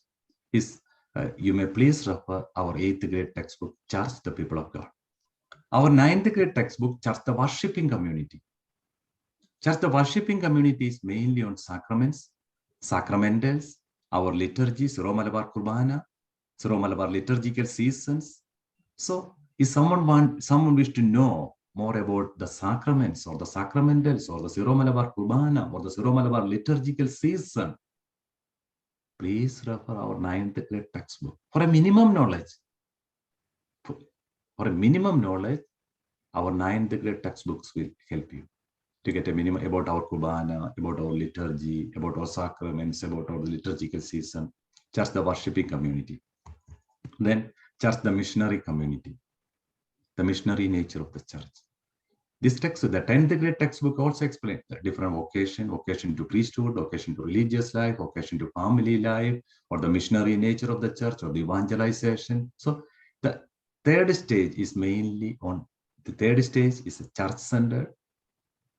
you may please refer our 8th grade textbook, Church, the people of God. Our 9th grade textbook, Church, the worshiping community. Church, the worshiping community is mainly on sacraments, sacramentals, our liturgies, Syro Malabar Kurbana, Syro Malabar liturgical seasons. So, if someone wish to know more about the sacraments or the sacramentals or the Syro Malabar Kurbana or the Syro Malabar liturgical season, please refer our 9th grade textbook for a minimum knowledge. For a minimum knowledge, our 9th grade textbooks will help you to get a minimum about our Kurbana, about our liturgy, about our sacraments, about our liturgical season. Church, the worshiping community. Then church, the missionary community, the missionary nature of the church. This text, the 10th grade textbook also explains the different vocation to priesthood, vocation to religious life, vocation to family life, or the missionary nature of the church, or the evangelization. So the 3rd stage is mainly on, the 3rd stage is a church-centered.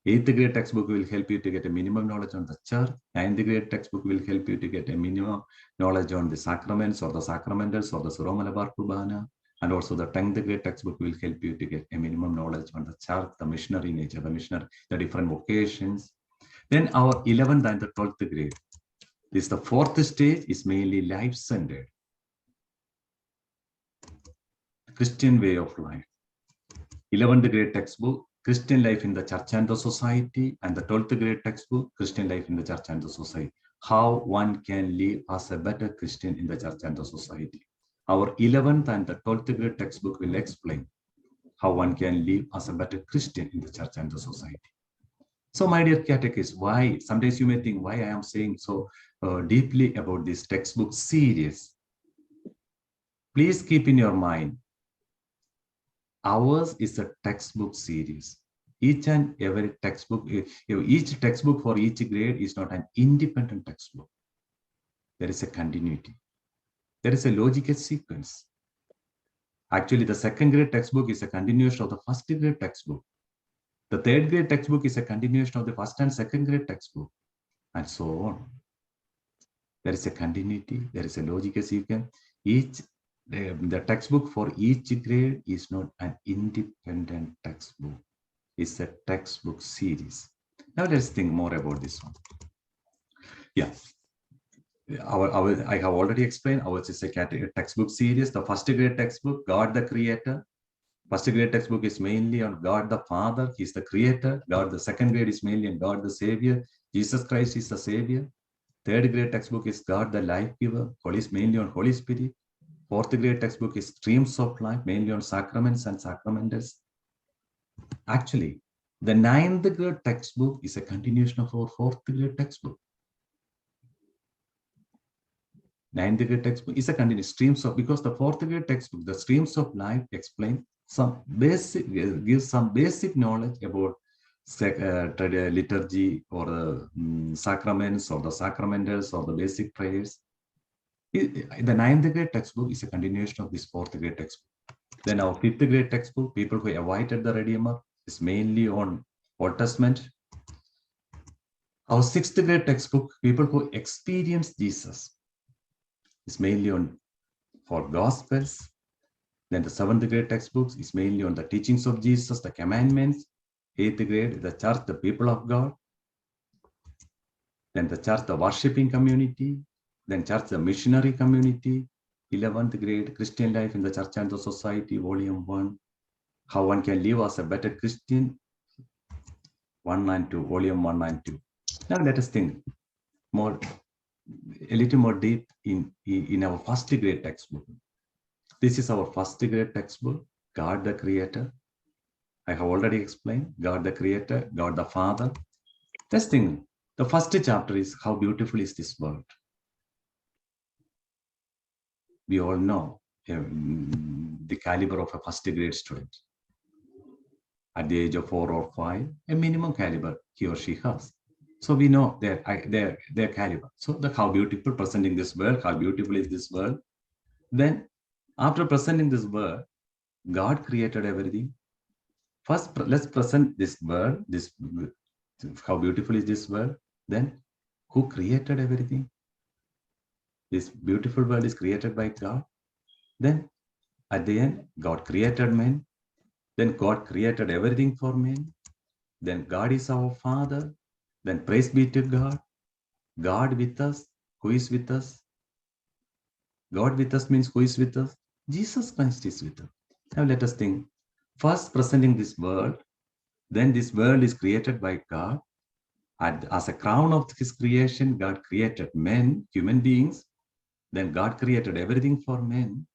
8th grade textbook will help you to get a minimum knowledge on the church. 9th grade textbook will help you to get a minimum knowledge on the sacraments or the sacramentals or the Syro-Malabar Kurbana. And also the 10th grade textbook will help you to get a minimum knowledge on the church, the missionary nature, the different vocations. Then our 11th and the 12th grade. This the fourth stage is mainly life-centered. Christian way of life. 11th grade textbook, Christian life in the church and the society, and the 12th grade textbook, Christian life in the church and the society. How one can live as a better Christian in the church and the society. Our 11th and the 12th grade textbook will explain how one can live as a better Christian in the church and the society. So my dear catechists, why, sometimes you may think why I am saying so deeply about this textbook series. Please keep in your mind, ours is a textbook series. Each and every textbook, each textbook for each grade is not an independent textbook. There is a continuity. There is a logical sequence. Actually, the second grade textbook is a continuation of the first grade textbook. The third grade textbook is a continuation of the first and second grade textbook, and so on. There is a continuity, there is a logical sequence. The textbook for each grade is not an independent textbook. It's a textbook series. Now let's think more about this one. Yeah. I have already explained ours is a textbook series. The first grade textbook, God the Creator. First grade textbook is mainly on God the Father. He's the Creator. God the second grade is mainly on God the Savior. Jesus Christ is the Savior. Third grade textbook is God the Life Giver. Mainly on Holy Spirit. Fourth grade textbook is Streams of Life, mainly on sacraments and sacramentals. Actually, the 9th grade textbook is a continuation of our 4th grade textbook. 9th grade textbook is a continuous streams of, because the 4th grade textbook, the Streams of Life, explain some basic, gives some basic knowledge about liturgy or the sacraments or the sacramentals or the basic prayers. The 9th grade textbook is a continuation of this 4th grade textbook. Then our 5th grade textbook, people who awaited the Redeemer, is mainly on Old Testament. Our 6th grade textbook, people who experienced Jesus, is mainly on for Gospels. Then the 7th grade textbooks is mainly on the teachings of Jesus, the commandments. 8th grade, the church, the people of God. Then the church, the worshiping community. Then church, the missionary community. 11th grade, Christian life in the church and the society, volume 1. How one can live as a better Christian, 1 and 2, volume 1 and 2. Now let us think more, a little more deep in our first grade textbook. This is our first grade textbook, God the Creator. I have already explained God the Creator, God the Father. Let's think, the first chapter is how beautiful is this world. We all know the caliber of a first grade student. At the age of 4 or 5, a minimum caliber he or she has. So we know their caliber. So how beautiful presenting this world, how beautiful is this world. Then after presenting this world, God created everything. First, let's present this world, how beautiful is this world. Then who created everything? This beautiful world is created by God. Then at the end, God created man. Then God created everything for men. Then God is our Father. Then praise be to God. God with us. Who is with us? God with us means who is with us? Jesus Christ is with us. Now let us think. First presenting this world. Then this world is created by God. And as a crown of his creation, God created men, human beings. Then God created everything for men.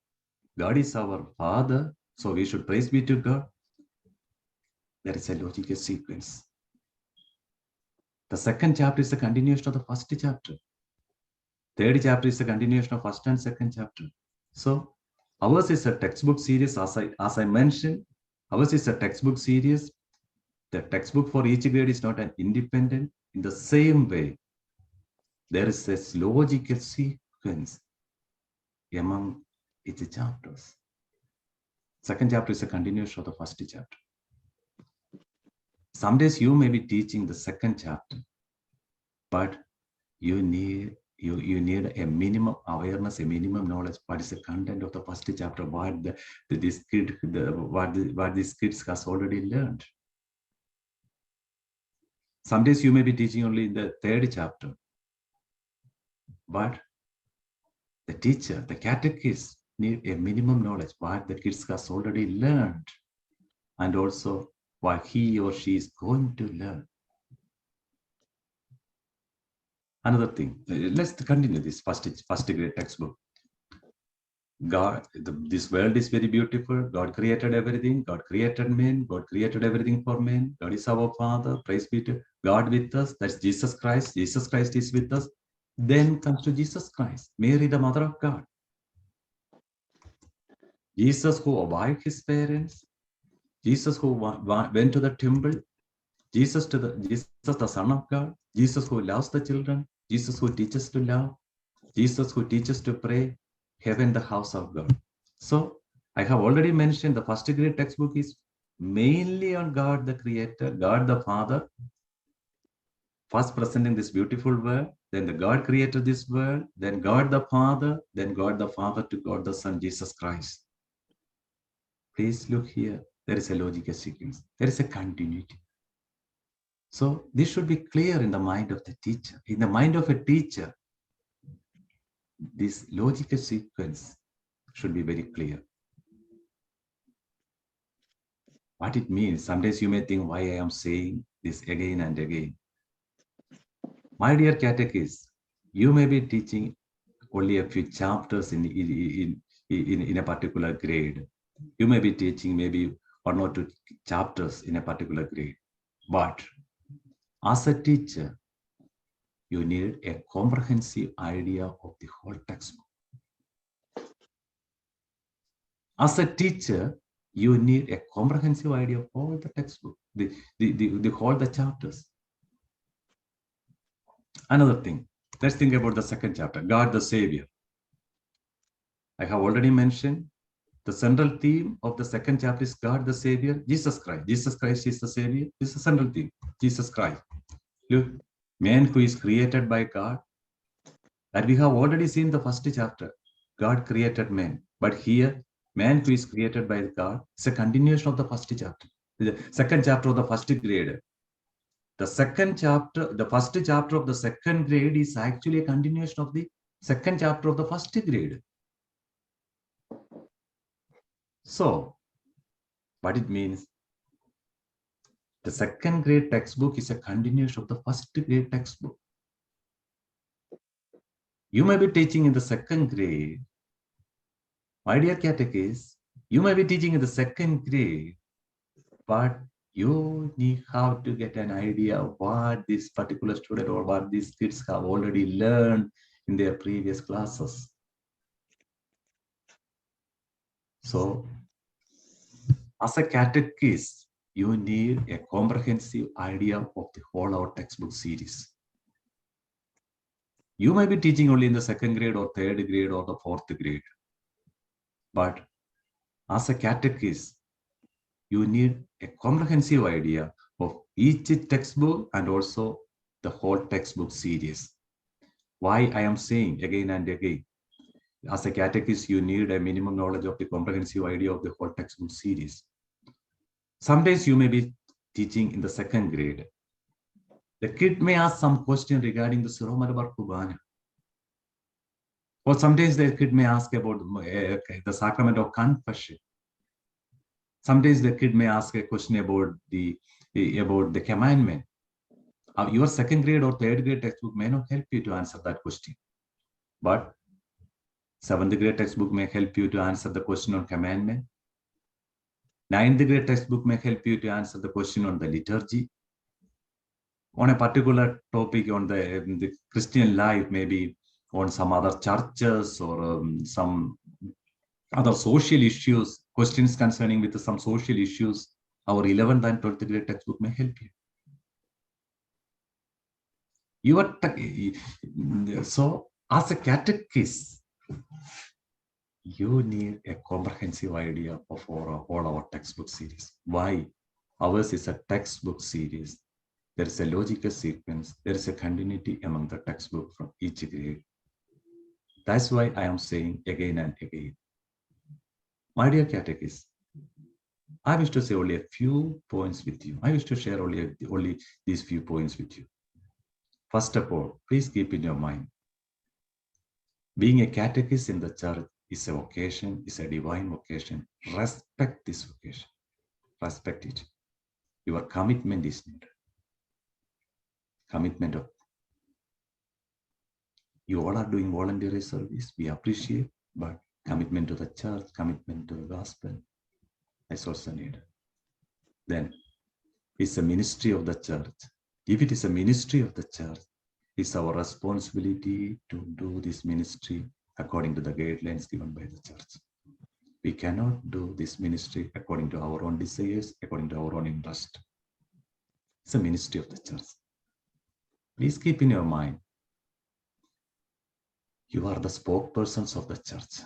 God is our Father. So we should praise be to God. There is a logical sequence. The second chapter is a continuation of the first chapter. Third chapter is a continuation of first and second chapter. So ours is a textbook series, as I mentioned. Ours is a textbook series. The textbook for each grade is not an independent. In the same way, there is a logical sequence among its chapters. Second chapter is a continuation of the first chapter. Some days you may be teaching the second chapter, but you need a minimum awareness, a minimum knowledge. What is the content of the first chapter? What what these kids has already learned. Some days you may be teaching only in the third chapter, but the teacher, the catechist, need a minimum knowledge what the kids has already learned, and also what he or she is going to learn. Another thing, let's continue this first grade textbook. This world is very beautiful. God created everything. God created men. God created everything for men. God is our Father. Praise be to God with us. That's Jesus Christ. Jesus Christ is with us. Then comes to Jesus Christ, Mary, the mother of God. Jesus who obeyed his parents. Jesus who went to the temple. Jesus, the Son of God. Jesus who loves the children. Jesus who teaches to love. Jesus who teaches to pray. Heaven, the house of God. So I have already mentioned the first grade textbook is mainly on God the Creator, God the Father, first presenting this beautiful world, then the God created this world, then God the Father, then God the Father to God the Son, Jesus Christ. Please look here. There is a logical sequence. There is a continuity. So this should be clear in the mind of the teacher. In the mind of a teacher, this logical sequence should be very clear. What it means, sometimes you may think why I am saying this again and again. My dear catechist, you may be teaching only a few chapters in a particular grade. You may be teaching maybe 1 or 2 chapters in a particular grade. But as a teacher, you need a comprehensive idea of the whole textbook. As a teacher, you need a comprehensive idea of all the textbook, the whole the chapters. Another thing, let's think about the second chapter, God the Savior. I have already mentioned the central theme of the second chapter is God the Savior, Jesus Christ. Jesus Christ is the Savior. This is the central theme, Jesus Christ. Look, man who is created by God. And we have already seen the first chapter. God created man. But here, man who is created by God is a continuation of the first chapter. The second chapter of the first grade. The second chapter, the first chapter of the second grade is actually a continuation of the second chapter of the first grade. So, what it means, the second grade textbook is a continuation of the first grade textbook. You may be teaching in the second grade. My dear catechist, you may be teaching in the second grade, but you need how to get an idea of what this particular student or what these kids have already learned in their previous classes. So, as a catechist, you need a comprehensive idea of the whole our textbook series. You may be teaching only in the second grade or third grade or the fourth grade. But as a catechist, you need a comprehensive idea of each textbook and also the whole textbook series. Why I am saying again and again, as a catechist, you need a minimum knowledge of the comprehensive idea of the whole textbook series. Sometimes you may be teaching in the second grade. The kid may ask some question regarding the Syro-Malabar Kurbana. Or sometimes the kid may ask about the sacrament of confession. Sometimes the kid may ask a question about the commandment. Your second grade or third grade textbook may not help you to answer that question. But seventh grade textbook may help you to answer the question on commandment. Ninth grade textbook may help you to answer the question on the liturgy. On a particular topic on the Christian life, maybe on some other churches or some other social issues, questions concerning with some social issues, our 11th and 12th grade textbook may help you. So as a catechist, you need a comprehensive idea of all our textbook series. Why? Ours is a textbook series. There is a logical sequence. There is a continuity among the textbook from each grade. That's why I am saying again and again. My dear catechists, I wish to say only a few points with you. I wish to share only these few points with you. First of all, please keep in your mind, being a catechist in the church is a vocation, is a divine vocation. Respect this vocation. Respect it. Your commitment is needed. Commitment of you all are doing voluntary service. We appreciate, but commitment to the church, commitment to the gospel is also needed. Then it's a ministry of the church. If it is a ministry of the church, it's our responsibility to do this ministry according to the guidelines given by the church. We cannot do this ministry according to our own desires, according to our own interest. It's a ministry of the church. Please keep in your mind, you are the spokespersons of the church.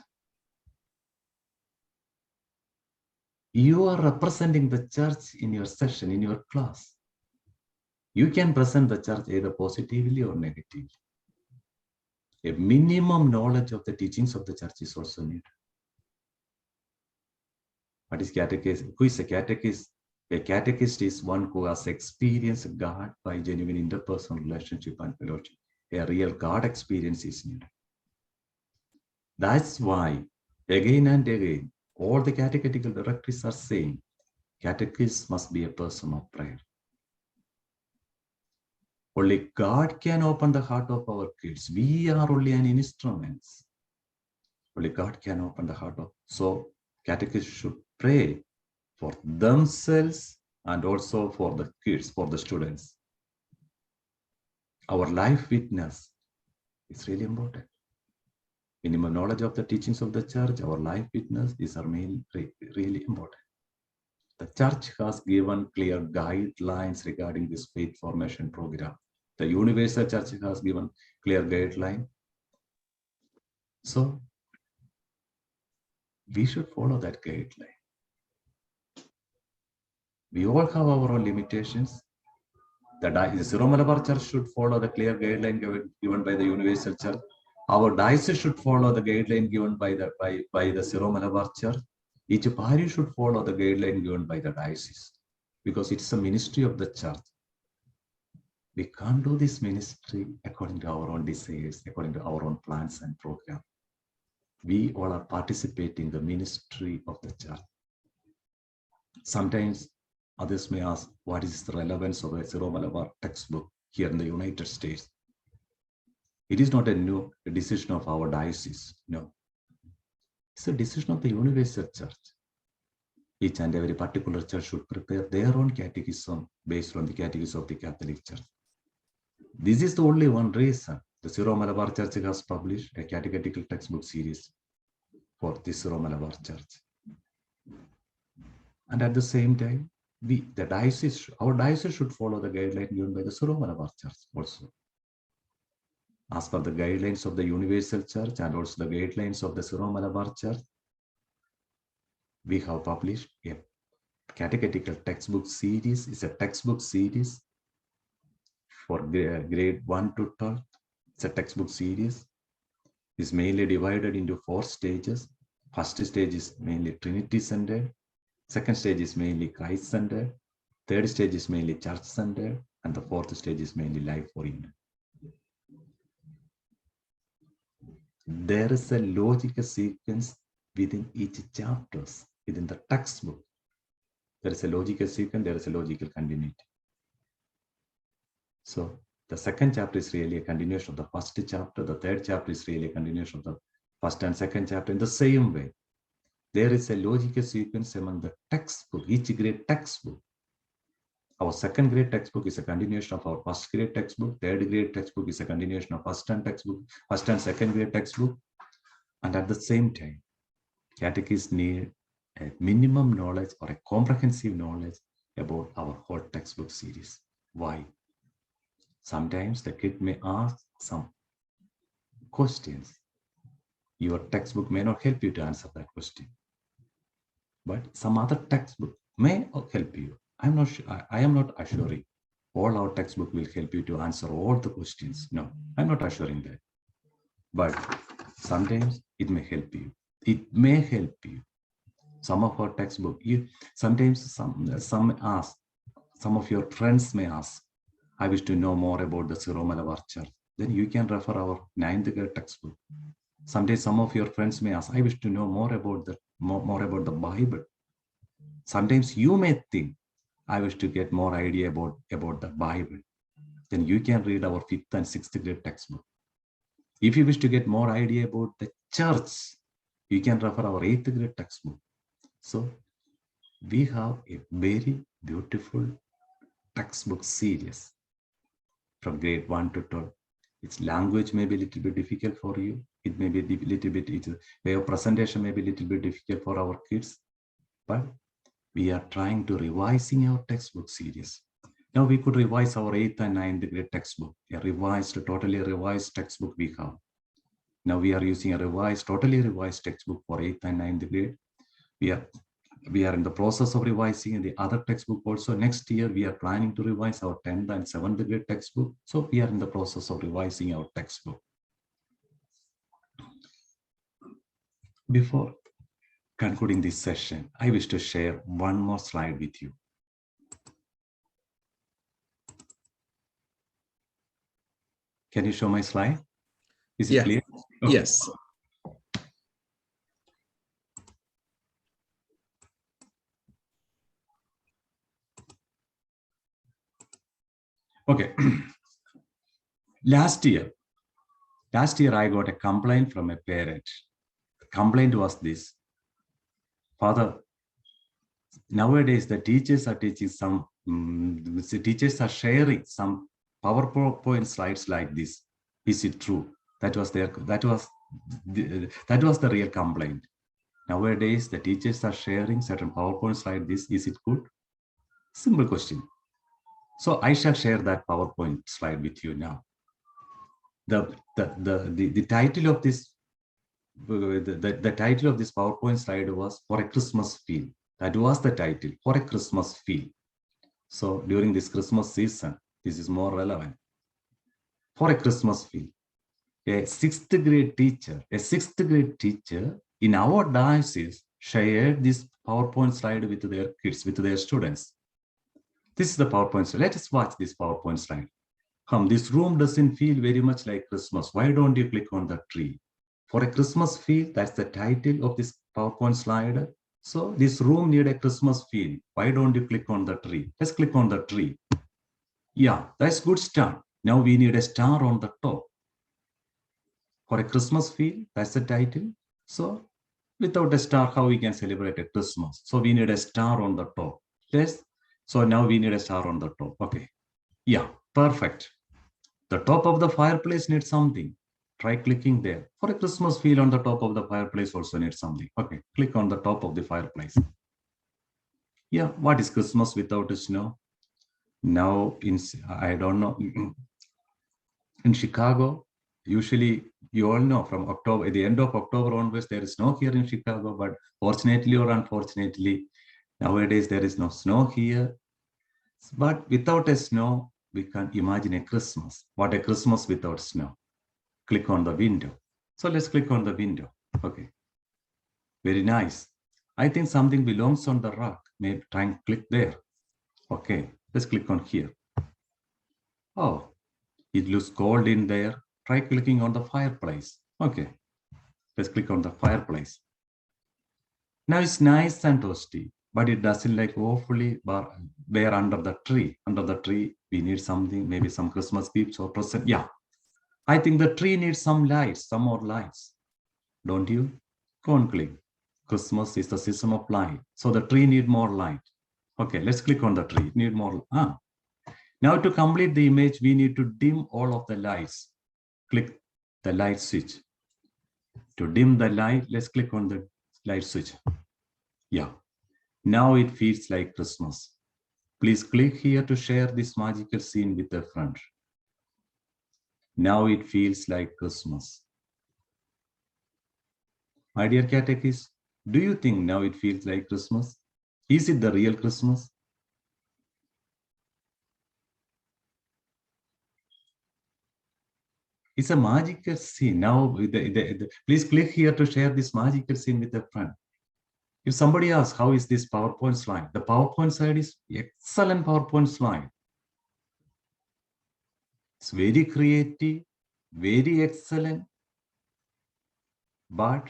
You are representing the church in your session, in your class. You can present the church either positively or negatively. A minimum knowledge of the teachings of the church is also needed. What is catechist? Who is a catechist? A catechist is one who has experienced God by genuine interpersonal relationship and fellowship. A real God experience is needed. That's why, again and again, all the catechetical directories are saying, catechist must be a person of prayer. Only God can open the heart of our kids. We are only an instrument. Only God can open the heart of. So catechists should pray for themselves and also for the kids, for the students. Our life witness is really important. Minimum knowledge of the teachings of the church, our life witness is really important. The church has given clear guidelines regarding this faith formation program. The Universal Church has given clear guideline. So we should follow that guideline. We all have our own limitations. The Syro-Malabar Church should follow the clear guideline given by the Universal Church. Our diocese should follow the guideline given by the Syro-Malabar Church. Each parish should follow the guideline given by the diocese, because it's a ministry of the church. We can't do this ministry according to our own desires, according to our own plans and programs. We all are participating in the ministry of the church. Sometimes others may ask, what is the relevance of a Syro-Malabar textbook here in the United States? It is not a new decision of our diocese, no. It's a decision of the Universal Church. Each and every particular church should prepare their own catechism based on the catechism of the Catholic Church. This is the only one reason the Syro-Malabar Church has published a catechetical textbook series for the Syro-Malabar Church. And at the same time, our diocese should follow the guideline given by the Syro-Malabar Church also. As per the guidelines of the Universal Church and also the guidelines of the Syro-Malabar Church, we have published a catechetical textbook series. It's a textbook series for grade 1 to 12. It's a textbook series. It's mainly divided into 4 stages. First stage is mainly Trinity-centered. Second stage is mainly Christ-centered. Third stage is mainly church-centered. And the fourth stage is mainly life-oriented. There is a logical sequence within each chapter, within the textbook. There is a logical sequence, there is a logical continuity. So the second chapter is really a continuation of the first chapter. The third chapter is really a continuation of the first and second chapter. In the same way, there is a logical sequence among the textbook, each grade textbook. Our second grade textbook is a continuation of our first grade textbook. Third grade textbook is a continuation of first and second grade textbook. And at the same time, catechists need a minimum knowledge or a comprehensive knowledge about our whole textbook series. Why? Sometimes the kid may ask some questions. Your textbook may not help you to answer that question, but some other textbook may help you. I'm not sure, I am not assuring all our textbook will help you to answer all the questions. No, I'm not assuring that. But sometimes it may help you. It may help you. Some of our textbook, sometimes some ask, some of your friends may ask, I wish to know more about the Syro Malabar Church. Then you can refer our 9th grade textbook. Sometimes some of your friends may ask, I wish to know more about the Bible. Sometimes you may think, I wish to get more idea about the Bible. Then you can read our 5th and 6th grade textbook. If you wish to get more idea about the church, you can refer our 8th grade textbook. So we have a very beautiful textbook series from grade 1 to 12. Its language may be a little bit difficult for you. It may be a little bit, its way of presentation may be a little bit difficult for our kids, but we are trying to revising our textbook series. Now we could revise our 8th and 9th grade textbook, totally revised textbook we have. Now we are using a totally revised textbook for 8th and 9th grade. We are in the process of revising the other textbook also. Next year, we are planning to revise our 10th and 7th grade textbook. So we are in the process of revising our textbook. Before concluding this session, I wish to share one more slide with you. Can you show my slide? Is it clear? Okay. Yes. Okay. Last year, I got a complaint from a parent. The complaint was this: Father, nowadays the teachers are teaching the teachers are sharing some PowerPoint slides like this. Is it true? That was the real complaint. Nowadays the teachers are sharing certain PowerPoints like this. Is it good? Simple question. So I shall share that PowerPoint slide with you now. The title of this the title of this PowerPoint slide was For a Christmas Feel. That was the title, For a Christmas Feel. So during this Christmas season, this is more relevant. For a Christmas Feel. A sixth grade teacher in our diocese shared this PowerPoint slide with their kids, with their students. This is the PowerPoint slide. Let us watch this PowerPoint slide. This room doesn't feel very much like Christmas. Why don't you click on the tree? For a Christmas feel, that's the title of this PowerPoint slide. So this room need a Christmas feel. Why don't you click on the tree? Let's click on the tree. Yeah, that's good start. Now we need a star on the top. For a Christmas feel, that's the title. So without a star, how we can celebrate a Christmas? So we need a star on the top. Yes. So now we need a star on the top. Okay. Yeah, perfect. The top of the fireplace needs something. Try clicking there. For a Christmas feel on the top of the fireplace also needs something. Okay, click on the top of the fireplace. Yeah, what is Christmas without a snow? Now, I don't know. In Chicago, usually you all know from October, at the end of October onwards, there is snow here in Chicago, but fortunately or unfortunately, nowadays there is no snow here. But without a snow, we can imagine a Christmas. What a Christmas without snow. Click on the window. So let's click on the window. Okay. Very nice. I think something belongs on the rock. Maybe try and click there. Okay. Let's click on here. Oh, it looks cold in there. Try clicking on the fireplace. Okay. Let's click on the fireplace. Now it's nice and toasty, but it doesn't like awfully bare under the tree. Under the tree, we need something, maybe some Christmas gifts or present. Yeah. I think the tree needs some lights, some more lights. Don't you? Go and click. Christmas is the season of light. So the tree needs more light. Okay, let's click on the tree. Need more. Now to complete the image, we need to dim all of the lights. Click the light switch. To dim the light, let's click on the light switch. Yeah. Now it feels like Christmas. Please click here to share this magical scene with a friend. Now it feels like Christmas. My dear catechist, do you think now it feels like Christmas? Is it the real Christmas? It's a magical scene. Now, please click here to share this magical scene with a friend. If somebody asks, how is this PowerPoint slide? The PowerPoint slide is excellent PowerPoint slide. It's very creative, very excellent. But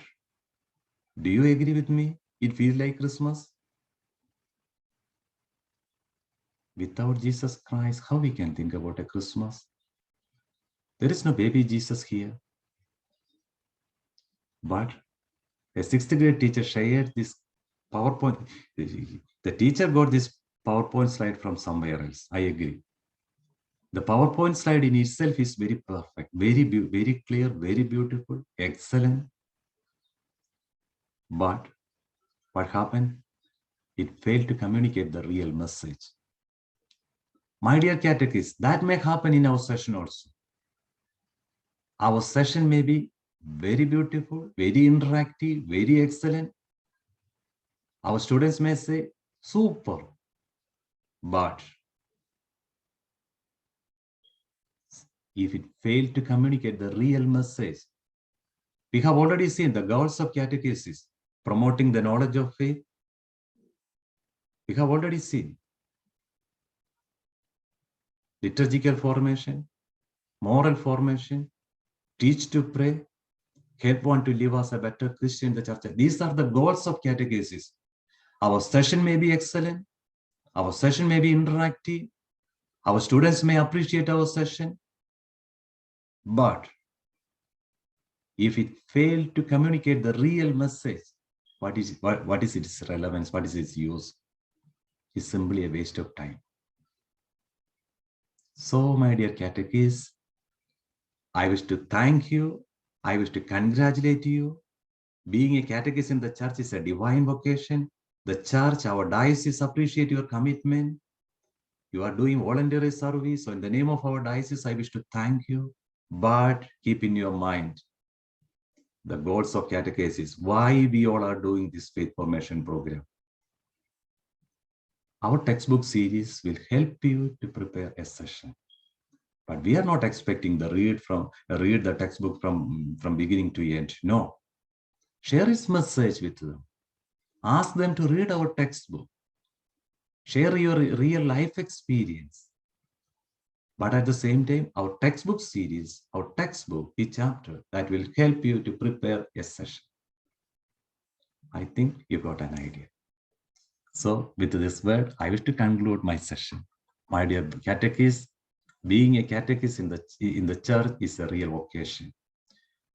do you agree with me? It feels like Christmas. Without Jesus Christ, how we can think about a Christmas? There is no baby Jesus here. But a 6th grade teacher shared this PowerPoint. The teacher got this PowerPoint slide from somewhere else. I agree. The PowerPoint slide in itself is very perfect, very clear, very beautiful, excellent. But what happened? It failed to communicate the real message. My dear catechists, that may happen in our session also. Our session may be very beautiful, very interactive, very excellent. Our students may say, super. But if it failed to communicate the real message, we have already seen the goals of catechesis, promoting the knowledge of faith. We have already seen liturgical formation, moral formation, teach to pray, help one to live as a better Christian in the church. These are the goals of catechesis. Our session may be excellent. Our session may be interactive. Our students may appreciate our session. But if it failed to communicate the real message, what is its relevance? What is its use? It's simply a waste of time. So, my dear catechists, I wish to thank you. I wish to congratulate you. Being a catechist in the church is a divine vocation. The church, our diocese, appreciate your commitment. You are doing voluntary service. So in the name of our diocese, I wish to thank you. But keep in your mind the goals of catechesis, why we all are doing this faith formation program. Our textbook series will help you to prepare a session. But we are not expecting the read the textbook from beginning to end. No. Share its message with them. Ask them to read our textbook. Share your real life experience. But at the same time, our textbook series, our textbook, each chapter, that will help you to prepare a session. I think you got an idea. So with this word, I wish to conclude my session. My dear catechists, being a catechist in the church is a real vocation.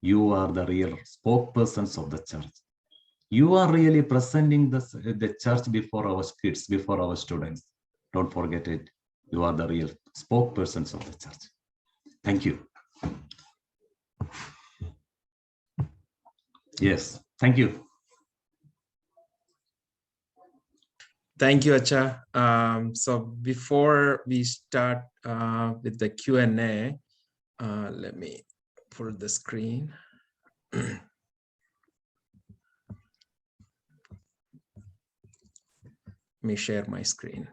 You are the real spokespersons of the church. You are really presenting the church before our kids, before our students. Don't forget it. You are the real spokespersons of the church. Thank you. Yes, thank you. Thank you, Acha. So before we start with the Q&A, let me pull the screen. Let me share my screen.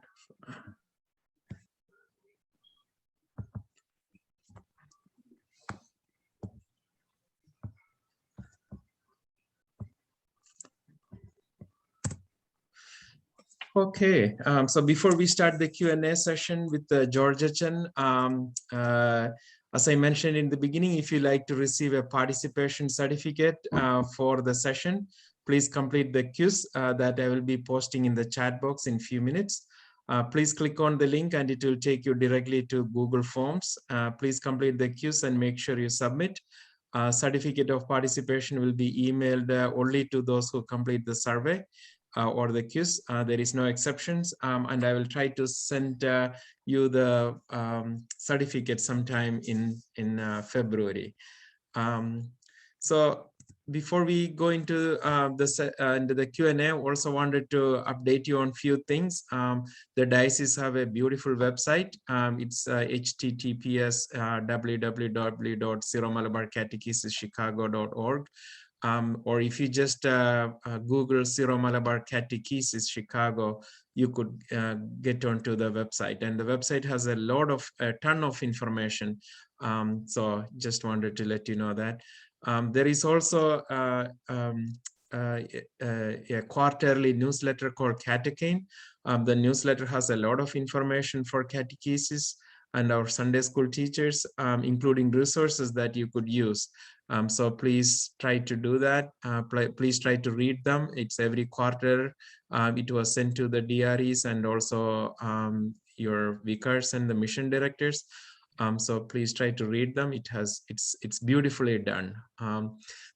Okay, so before we start the Q&A session with George Chen, as I mentioned in the beginning, if you like to receive a participation certificate for the session, please complete the quiz that I will be posting in the chat box in a few minutes. Please click on the link and it will take you directly to Google Forms. Please complete the quiz and make sure you submit. Certificate of participation will be emailed only to those who complete the survey or the quiz. There is no exceptions, and I will try to send you the certificate sometime in February. So before we go into the Q&A, also wanted to update you on a few things. The diocese have a beautiful website. It's https www.syromalabarcatechesischicago.org. Or if you just Google Syro-Malabar Catechesis Chicago, you could get onto the website. And the website has a ton of information. So just wanted to let you know that. There is also a quarterly newsletter called Catechane. The newsletter has a lot of information for catechesis and our Sunday school teachers, including resources that you could use. So please try to do that. Please try to read them. It's every quarter. It was sent to the DREs and also your vicars and the mission directors. So please try to read them. It's beautifully done.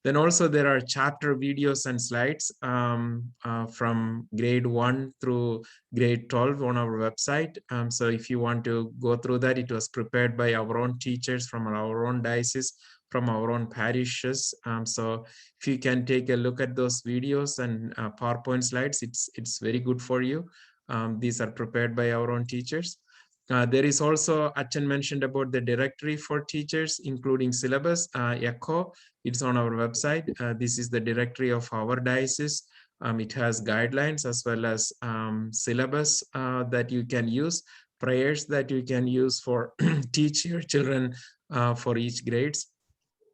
Then also there are chapter videos and slides from grade 1 through grade 12 on our website. So if you want to go through that, it was prepared by our own teachers from our own diocese, from our own parishes. So if you can take a look at those videos and PowerPoint slides, it's very good for you. These are prepared by our own teachers. There is also, Achan mentioned about the directory for teachers, including syllabus, ECHO. It's on our website. This is the directory of our diocese. It has guidelines as well as syllabus that you can use, prayers that you can use for teach your children for each grades.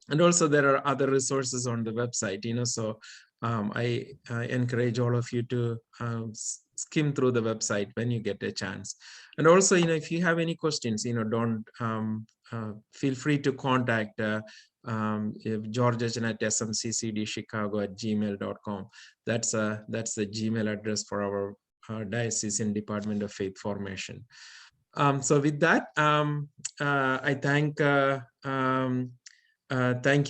And also there are other resources on the website, so I encourage all of you to skim through the website when you get a chance. And also, if you have any questions, don't feel free to contact georgeachan@smccdchicago@gmail.com. That's the Gmail address for our diocesan Department of Faith Formation. So with that, I thank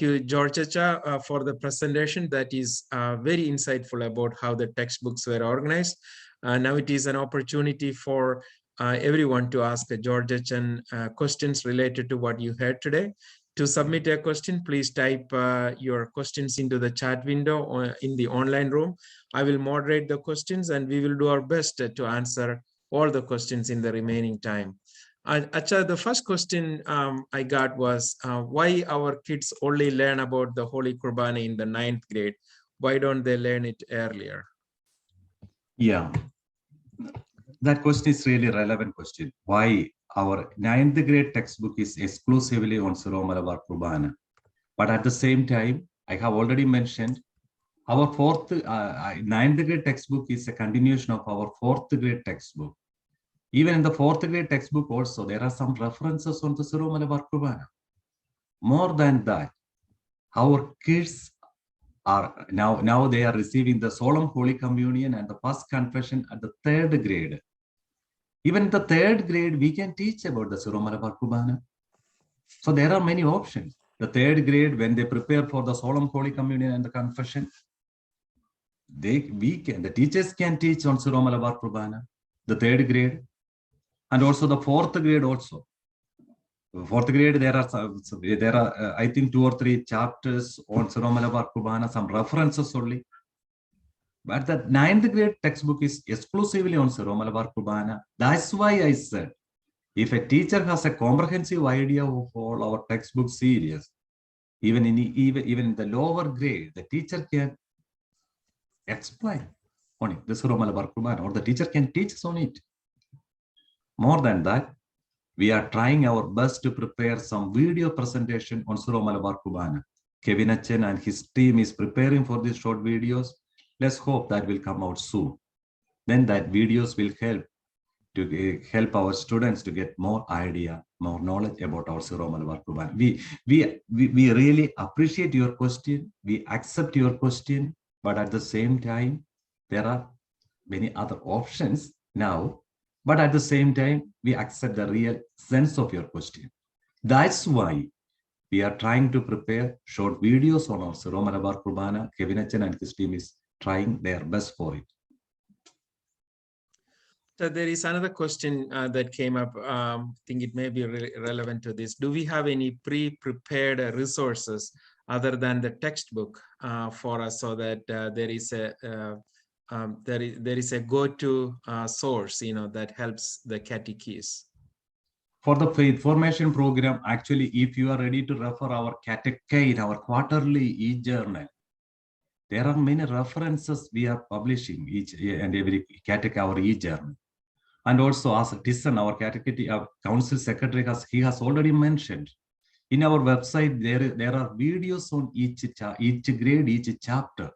you, George Acha, for the presentation that is very insightful about how the textbooks were organized. Now it is an opportunity for everyone to ask George Achan questions related to what you heard today. To submit a question, please type your questions into the chat window or in the online room. I will moderate the questions and we will do our best to answer all the questions in the remaining time. Acha, the first question I got was why our kids only learn about the Holy Qurbana in the 9th grade? Why don't they learn it earlier? Yeah, that question is really relevant question. Why our 9th grade textbook is exclusively on Syro-Malabar Qurbana? But at the same time, I have already mentioned our 9th grade textbook is a continuation of our 4th grade textbook. Even in the 4th grade textbook also, there are some references on the Syro-Malabar Qurbana. More than that, our kids are now they are receiving the solemn Holy Communion and the first confession at the 3rd grade. Even in the 3rd grade, we can teach about the Syro-Malabar Qurbana. So there are many options. The 3rd grade, when they prepare for the solemn Holy Communion and the confession, the teachers can teach on Syro-Malabar Qurbana, the 3rd grade, and also the 4th grade also. 4th grade, there are I think 2 or 3 chapters on Syro-Malabar Qurbana, some references only. But the 9th grade textbook is exclusively on Syro-Malabar Qurbana. That's why I said, if a teacher has a comprehensive idea of all our textbook series, even in the lower grade, the teacher can explain on it, the Syro-Malabar Qurbana, or the teacher can teach us on it. More than that, we are trying our best to prepare some video presentation on Syro-Malabar Qurbana. Kevin Achan and his team is preparing for these short videos. Let's hope that will come out soon. Then that videos will help our students to get more idea, more knowledge about our Syro-Malabar Qurbana. We really appreciate your question. We accept your question, but at the same time, there are many other options now. But at the same time, we accept the real sense of your question. That's why we are trying to prepare short videos on our Syro-Malabar Qurbana. Kevin Achan and his team is trying their best for it. So there is another question that came up. I think it may be relevant to this. Do we have any pre-prepared resources other than the textbook for us, so that there is a go-to source, that helps the catechees? For the faith formation program, actually, if you are ready to refer our Catechane, our quarterly e-journal, There are many references we are publishing each and every category, our e-journal. And also, as Tyson, our category council secretary, has already mentioned, in our website, there are videos on each grade, each chapter.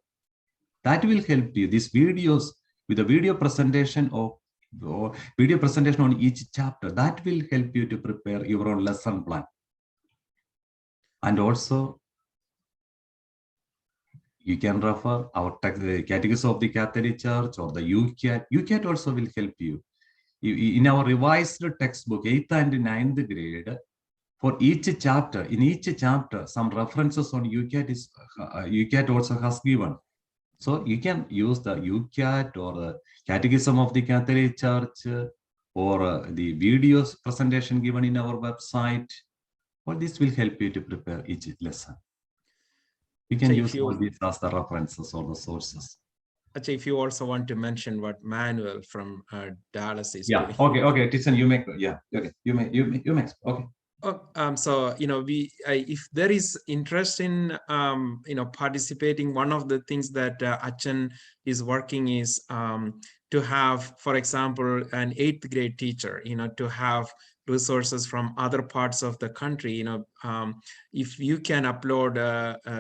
That will help you. These videos with a video presentation or video presentation on each chapter, that will help you to prepare your own lesson plan. And also, you can refer our Catechism of the Catholic Church or the UCAT. UCAT also will help you. In our revised textbook, 8th and 9th grade, for each chapter, in each chapter, some references on UCAT also has given. So you can use the UCAT or the Catechism of the Catholic Church or the videos presentation given in our website. All this will help you to prepare each lesson. You can use all these as the references or the sources. Actually, if you also want to mention what Manuel from Dallas is doing. Okay, Tyson, you make, okay, you make, okay. So, if there is interest in, participating, one of the things that Achan is working is to have, for example, an 8th grade teacher, to have resources from other parts of the country. If you can upload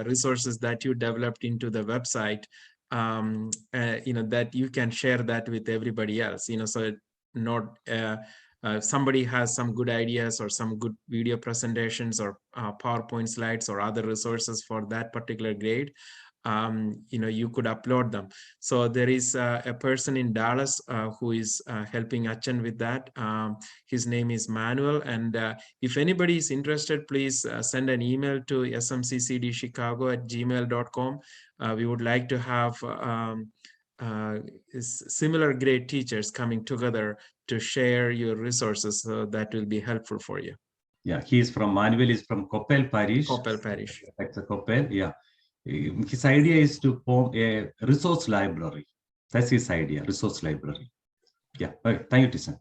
resources that you developed into the website, that you can share that with everybody else, so not somebody has some good ideas or some good video presentations or PowerPoint slides or other resources for that particular grade, you could upload them. So there is a person in Dallas who is helping Achan with that. His name is Manuel. And if anybody is interested, please send an email to smccdchicago@gmail.com. We would like to have similar grade teachers coming together to share your resources, so that will be helpful for you. Yeah, Manuel is from Coppell Parish. Coppell Parish. That's a Coppell, yeah. His idea is to form a resource library. That's his idea, resource library. Yeah, okay. Thank you, Tyson.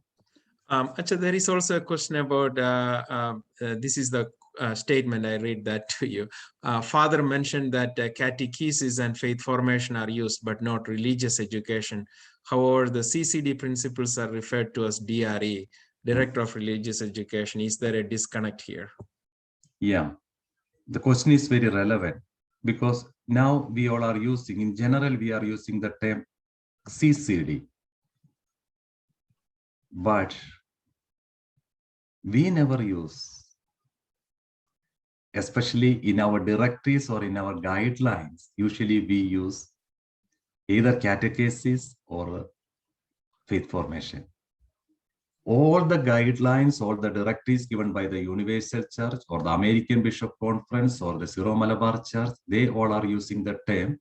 Actually, there is also a question about, this is the statement, I read that to you. Father mentioned that catechesis and faith formation are used, but not religious education. However, the CCD principles are referred to as DRE, Director of Religious Education. Is there a disconnect here? Yeah, the question is very relevant because now we all are using, in general, we are using the term CCD. But we never use, especially in our directories or in our guidelines, usually we use either catechesis or faith formation. All the guidelines, all the directories given by the Universal Church or the American Bishop Conference or the Syro-Malabar Church, they all are using the term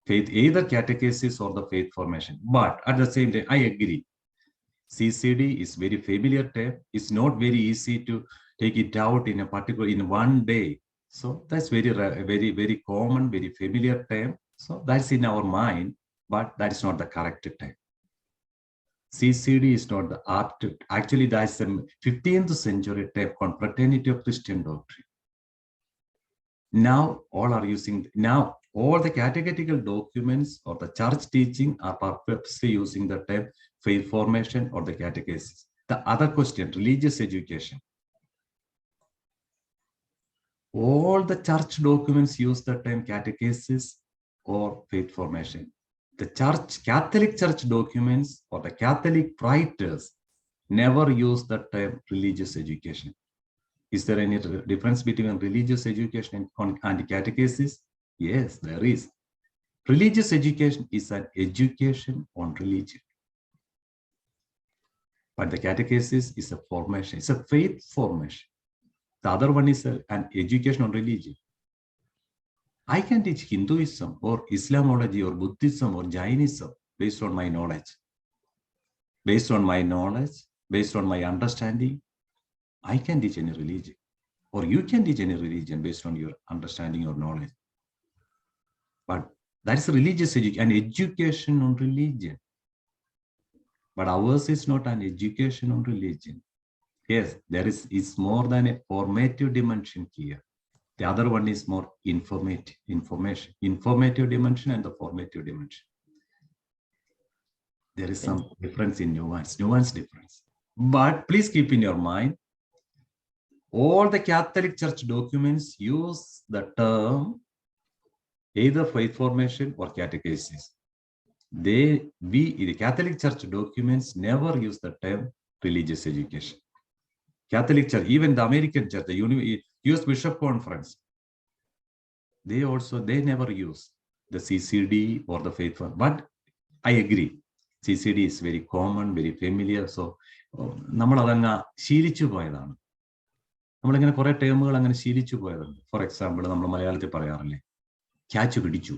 faith, either catechesis or the faith formation. But at the same time, I agree. CCD is very familiar term. It's not very easy to take it out in one day. So that's very, very common, very familiar term. So that's in our mind, but that is not the correct term. CCD is not the art. Actually, that's the 15th century term called Fraternity of Christian Doctrine. Now all are using, all the catechetical documents or the church teaching are purposely using the term faith formation or the catechesis. The other question, religious education. All the church documents use the term catechesis or faith formation. The Catholic Church documents or the Catholic writers never use the term religious education. Is there any difference between religious education and catechesis? Yes, there is. Religious education is an education on religion. But the catechesis is a formation, it's a faith formation. The other one is an education on religion. I can teach Hinduism or Islamology or Buddhism or Jainism based on my knowledge. Based on my knowledge, based on my understanding, I can teach any religion. Or you can teach any religion based on your understanding or knowledge. But that is religious education, an education on religion. But ours is not an education on religion. Yes, there is more than a formative dimension here. The other one is more informative dimension and the formative dimension. There is some difference in nuance difference. But please keep in your mind, all the Catholic Church documents use the term either faith formation or catechesis. The Catholic Church documents never use the term religious education. Catholic Church, even the American Church, the US Bishop Conference, they never use the CCD or the faith. But I agree, CCD is very common, very familiar. So, നമ്മൾ അതങ്ങ് ശീലിച്ചു പോയതാണ്. നമ്മളിങ്ങനെ കുറെ ടേമുകൾ അങ്ങനെ ശീലിച്ചു പോയതുണ്ട്. For example, നമ്മൾ മലയാളത്തിൽ പറയാറില്ലേ, ക്യാച്ച് പിടിച്ചു.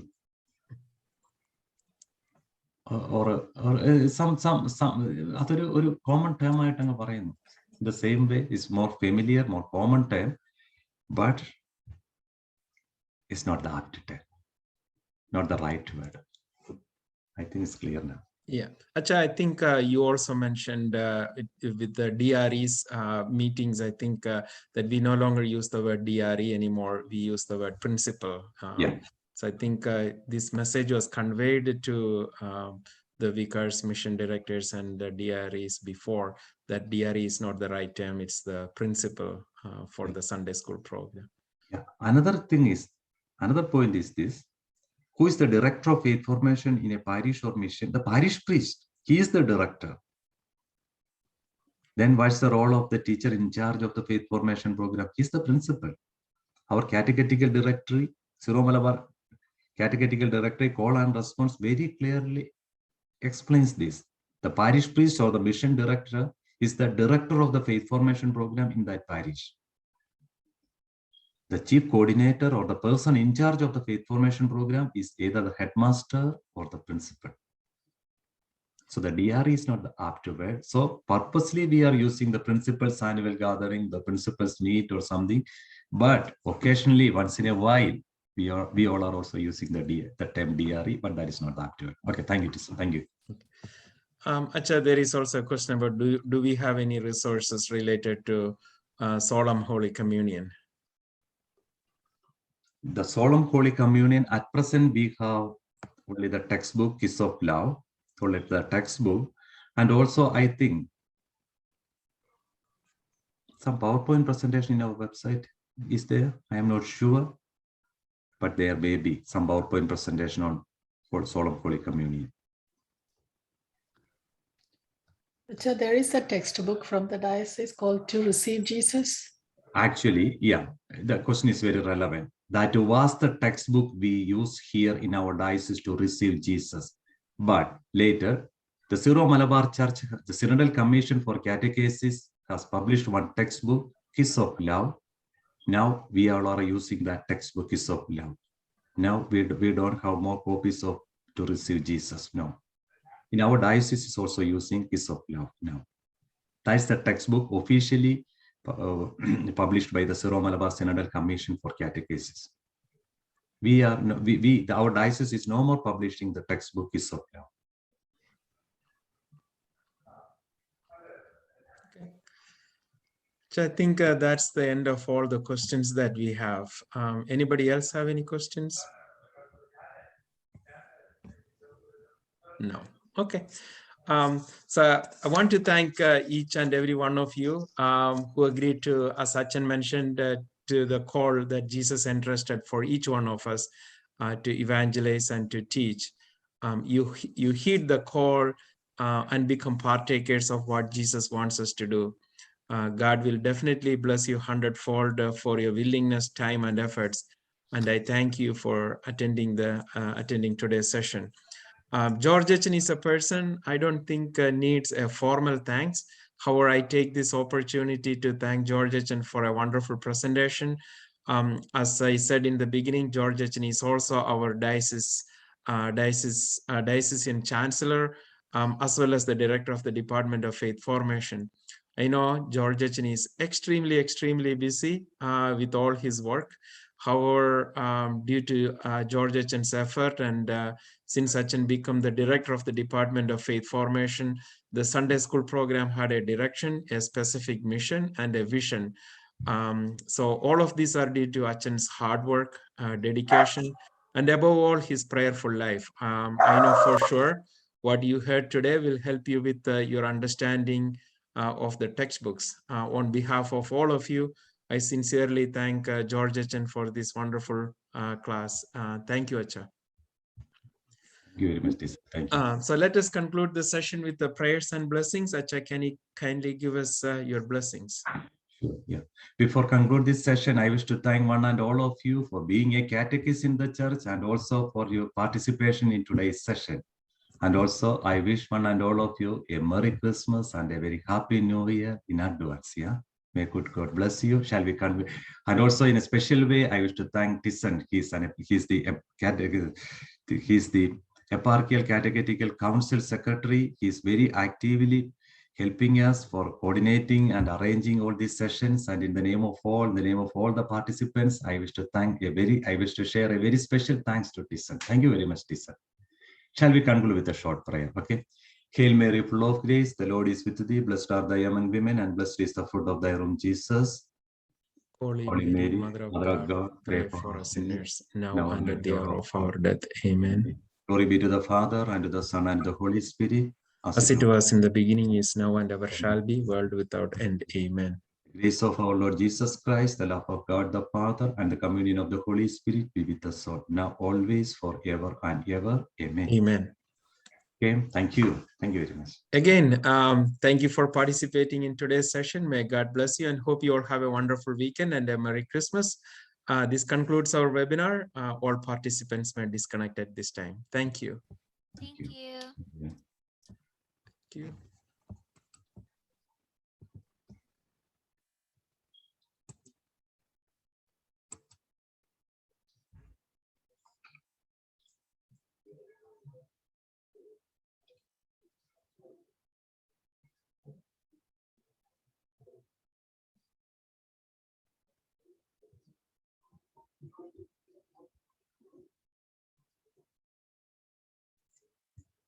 അതൊരു കോമൺ ടേം ആയിട്ട് അങ്ങ് പറയുന്നു. The same way is more familiar, more common term, but it's not the apt term, not the right word. I think it's clear now. Yeah, Acha, I think you also mentioned with the DRE's meetings, I think that we no longer use the word DRE anymore. We use the word principle. Yeah. So I think this message was conveyed to the vicars, mission directors, and the DREs before, that DRE is not the right term. It's the principle for the Sunday school program. Yeah. Another point is this. Who is the director of faith formation in a parish or mission? The parish priest. He is the director. Then what's the role of the teacher in charge of the faith formation program? He is the principal. Our catechetical directory, Syro Malabar Catechetical Directory call and response very clearly explains this. The parish priest or the mission director is the director of the faith formation program in that parish. The chief coordinator or the person in charge of the faith formation program is either the headmaster or the principal. So the DRE is not the apt word. So purposely we are using the principals annual gathering, the principals meet or something, but occasionally, once in a while, we all are also using the term DRE, but that is not the apt word. Okay, thank you, Tissa. Thank you. Acha, there is also a question about do we have any resources related to Solemn Holy Communion? The Solemn Holy Communion, at present we have only the textbook, Kiss of Love, only the textbook, and also I think some PowerPoint presentation in our website is there. I am not sure, but there may be some PowerPoint presentation on Solemn Holy Communion. So there is a textbook from the diocese called To Receive Jesus. Actually, yeah, the question is very relevant. That was the textbook we use here in our diocese, To Receive Jesus. But later, the Syro Malabar Church, the Synodal Commission for Catechesis, has published one textbook, Kiss of Love. Now we all are using that textbook, Kiss of Love. Now we don't have more copies of To Receive Jesus. No. In our diocese is also using Kiss of Love now. That's the textbook officially published by the Syro Malabar Synodal Commission for Catechesis. Our diocese is no more publishing the textbook Kiss of Love. Okay. So I think that's the end of all the questions that we have. Anybody else have any questions? No. Okay. So I want to thank each and every one of you who agreed to, as Sachin mentioned, to the call that Jesus entrusted for each one of us to evangelize and to teach. You heed the call and become partakers of what Jesus wants us to do. God will definitely bless you 100-fold for your willingness, time, and efforts. And I thank you for attending today's session. George Etchen is a person I don't think needs a formal thanks. However, I take this opportunity to thank George Etchen for a wonderful presentation. As I said in the beginning, George Etchen is also our diocesan chancellor, as well as the director of the Department of Faith Formation. I know George Etchen is extremely busy with all his work. However, due to George Etchen's effort and since Sachin became the director of the Department of Faith Formation, the Sunday school program had a direction, a specific mission, and a vision. So all of these are due to Achan's hard work, dedication, and above all, his prayerful life. I know for sure what you heard today will help you with your understanding of the textbooks. On behalf of all of you, I sincerely thank George Achan for this wonderful class. Thank you, Acha. Thank you very much, Tisa. Thank you. So let us conclude the session with the prayers and blessings. Acha, can you kindly give us your blessings? Sure, yeah. Before conclude this session, I wish to thank one and all of you for being a catechist in the church and also for your participation in today's session. And also, I wish one and all of you a Merry Christmas and a very Happy New Year in advance. Yeah. May good God bless you. Shall we conclude? And also, in a special way, I wish to thank Tyson. He's the Eparchial Catechetical Council Secretary. He's very actively helping us for coordinating and arranging all these sessions. And in the name of all the participants, I wish to share a very special thanks to Tyson. Thank you very much, Tyson. Shall we conclude with a short prayer? Okay. Hail Mary, full of grace, the Lord is with thee. Blessed art thou among women, and blessed is the fruit of thy womb, Jesus. Holy Mary, Mother of God, pray for us sinners, now and at the hour of our death. Amen. Glory be to the Father, and to the Son, and to the Holy Spirit. As it was in the beginning, is now, and ever shall be, world without end. Amen. Grace of our Lord Jesus Christ, the love of God the Father, and the communion of the Holy Spirit be with us all, now, always, forever and ever. Amen. Amen. Okay, thank you. Thank you very much. Again, thank you for participating in today's session. May God bless you, and hope you all have a wonderful weekend and a Merry Christmas. This concludes our webinar. All participants may disconnect at this time. Thank you. Thank you. Yeah. Thank you.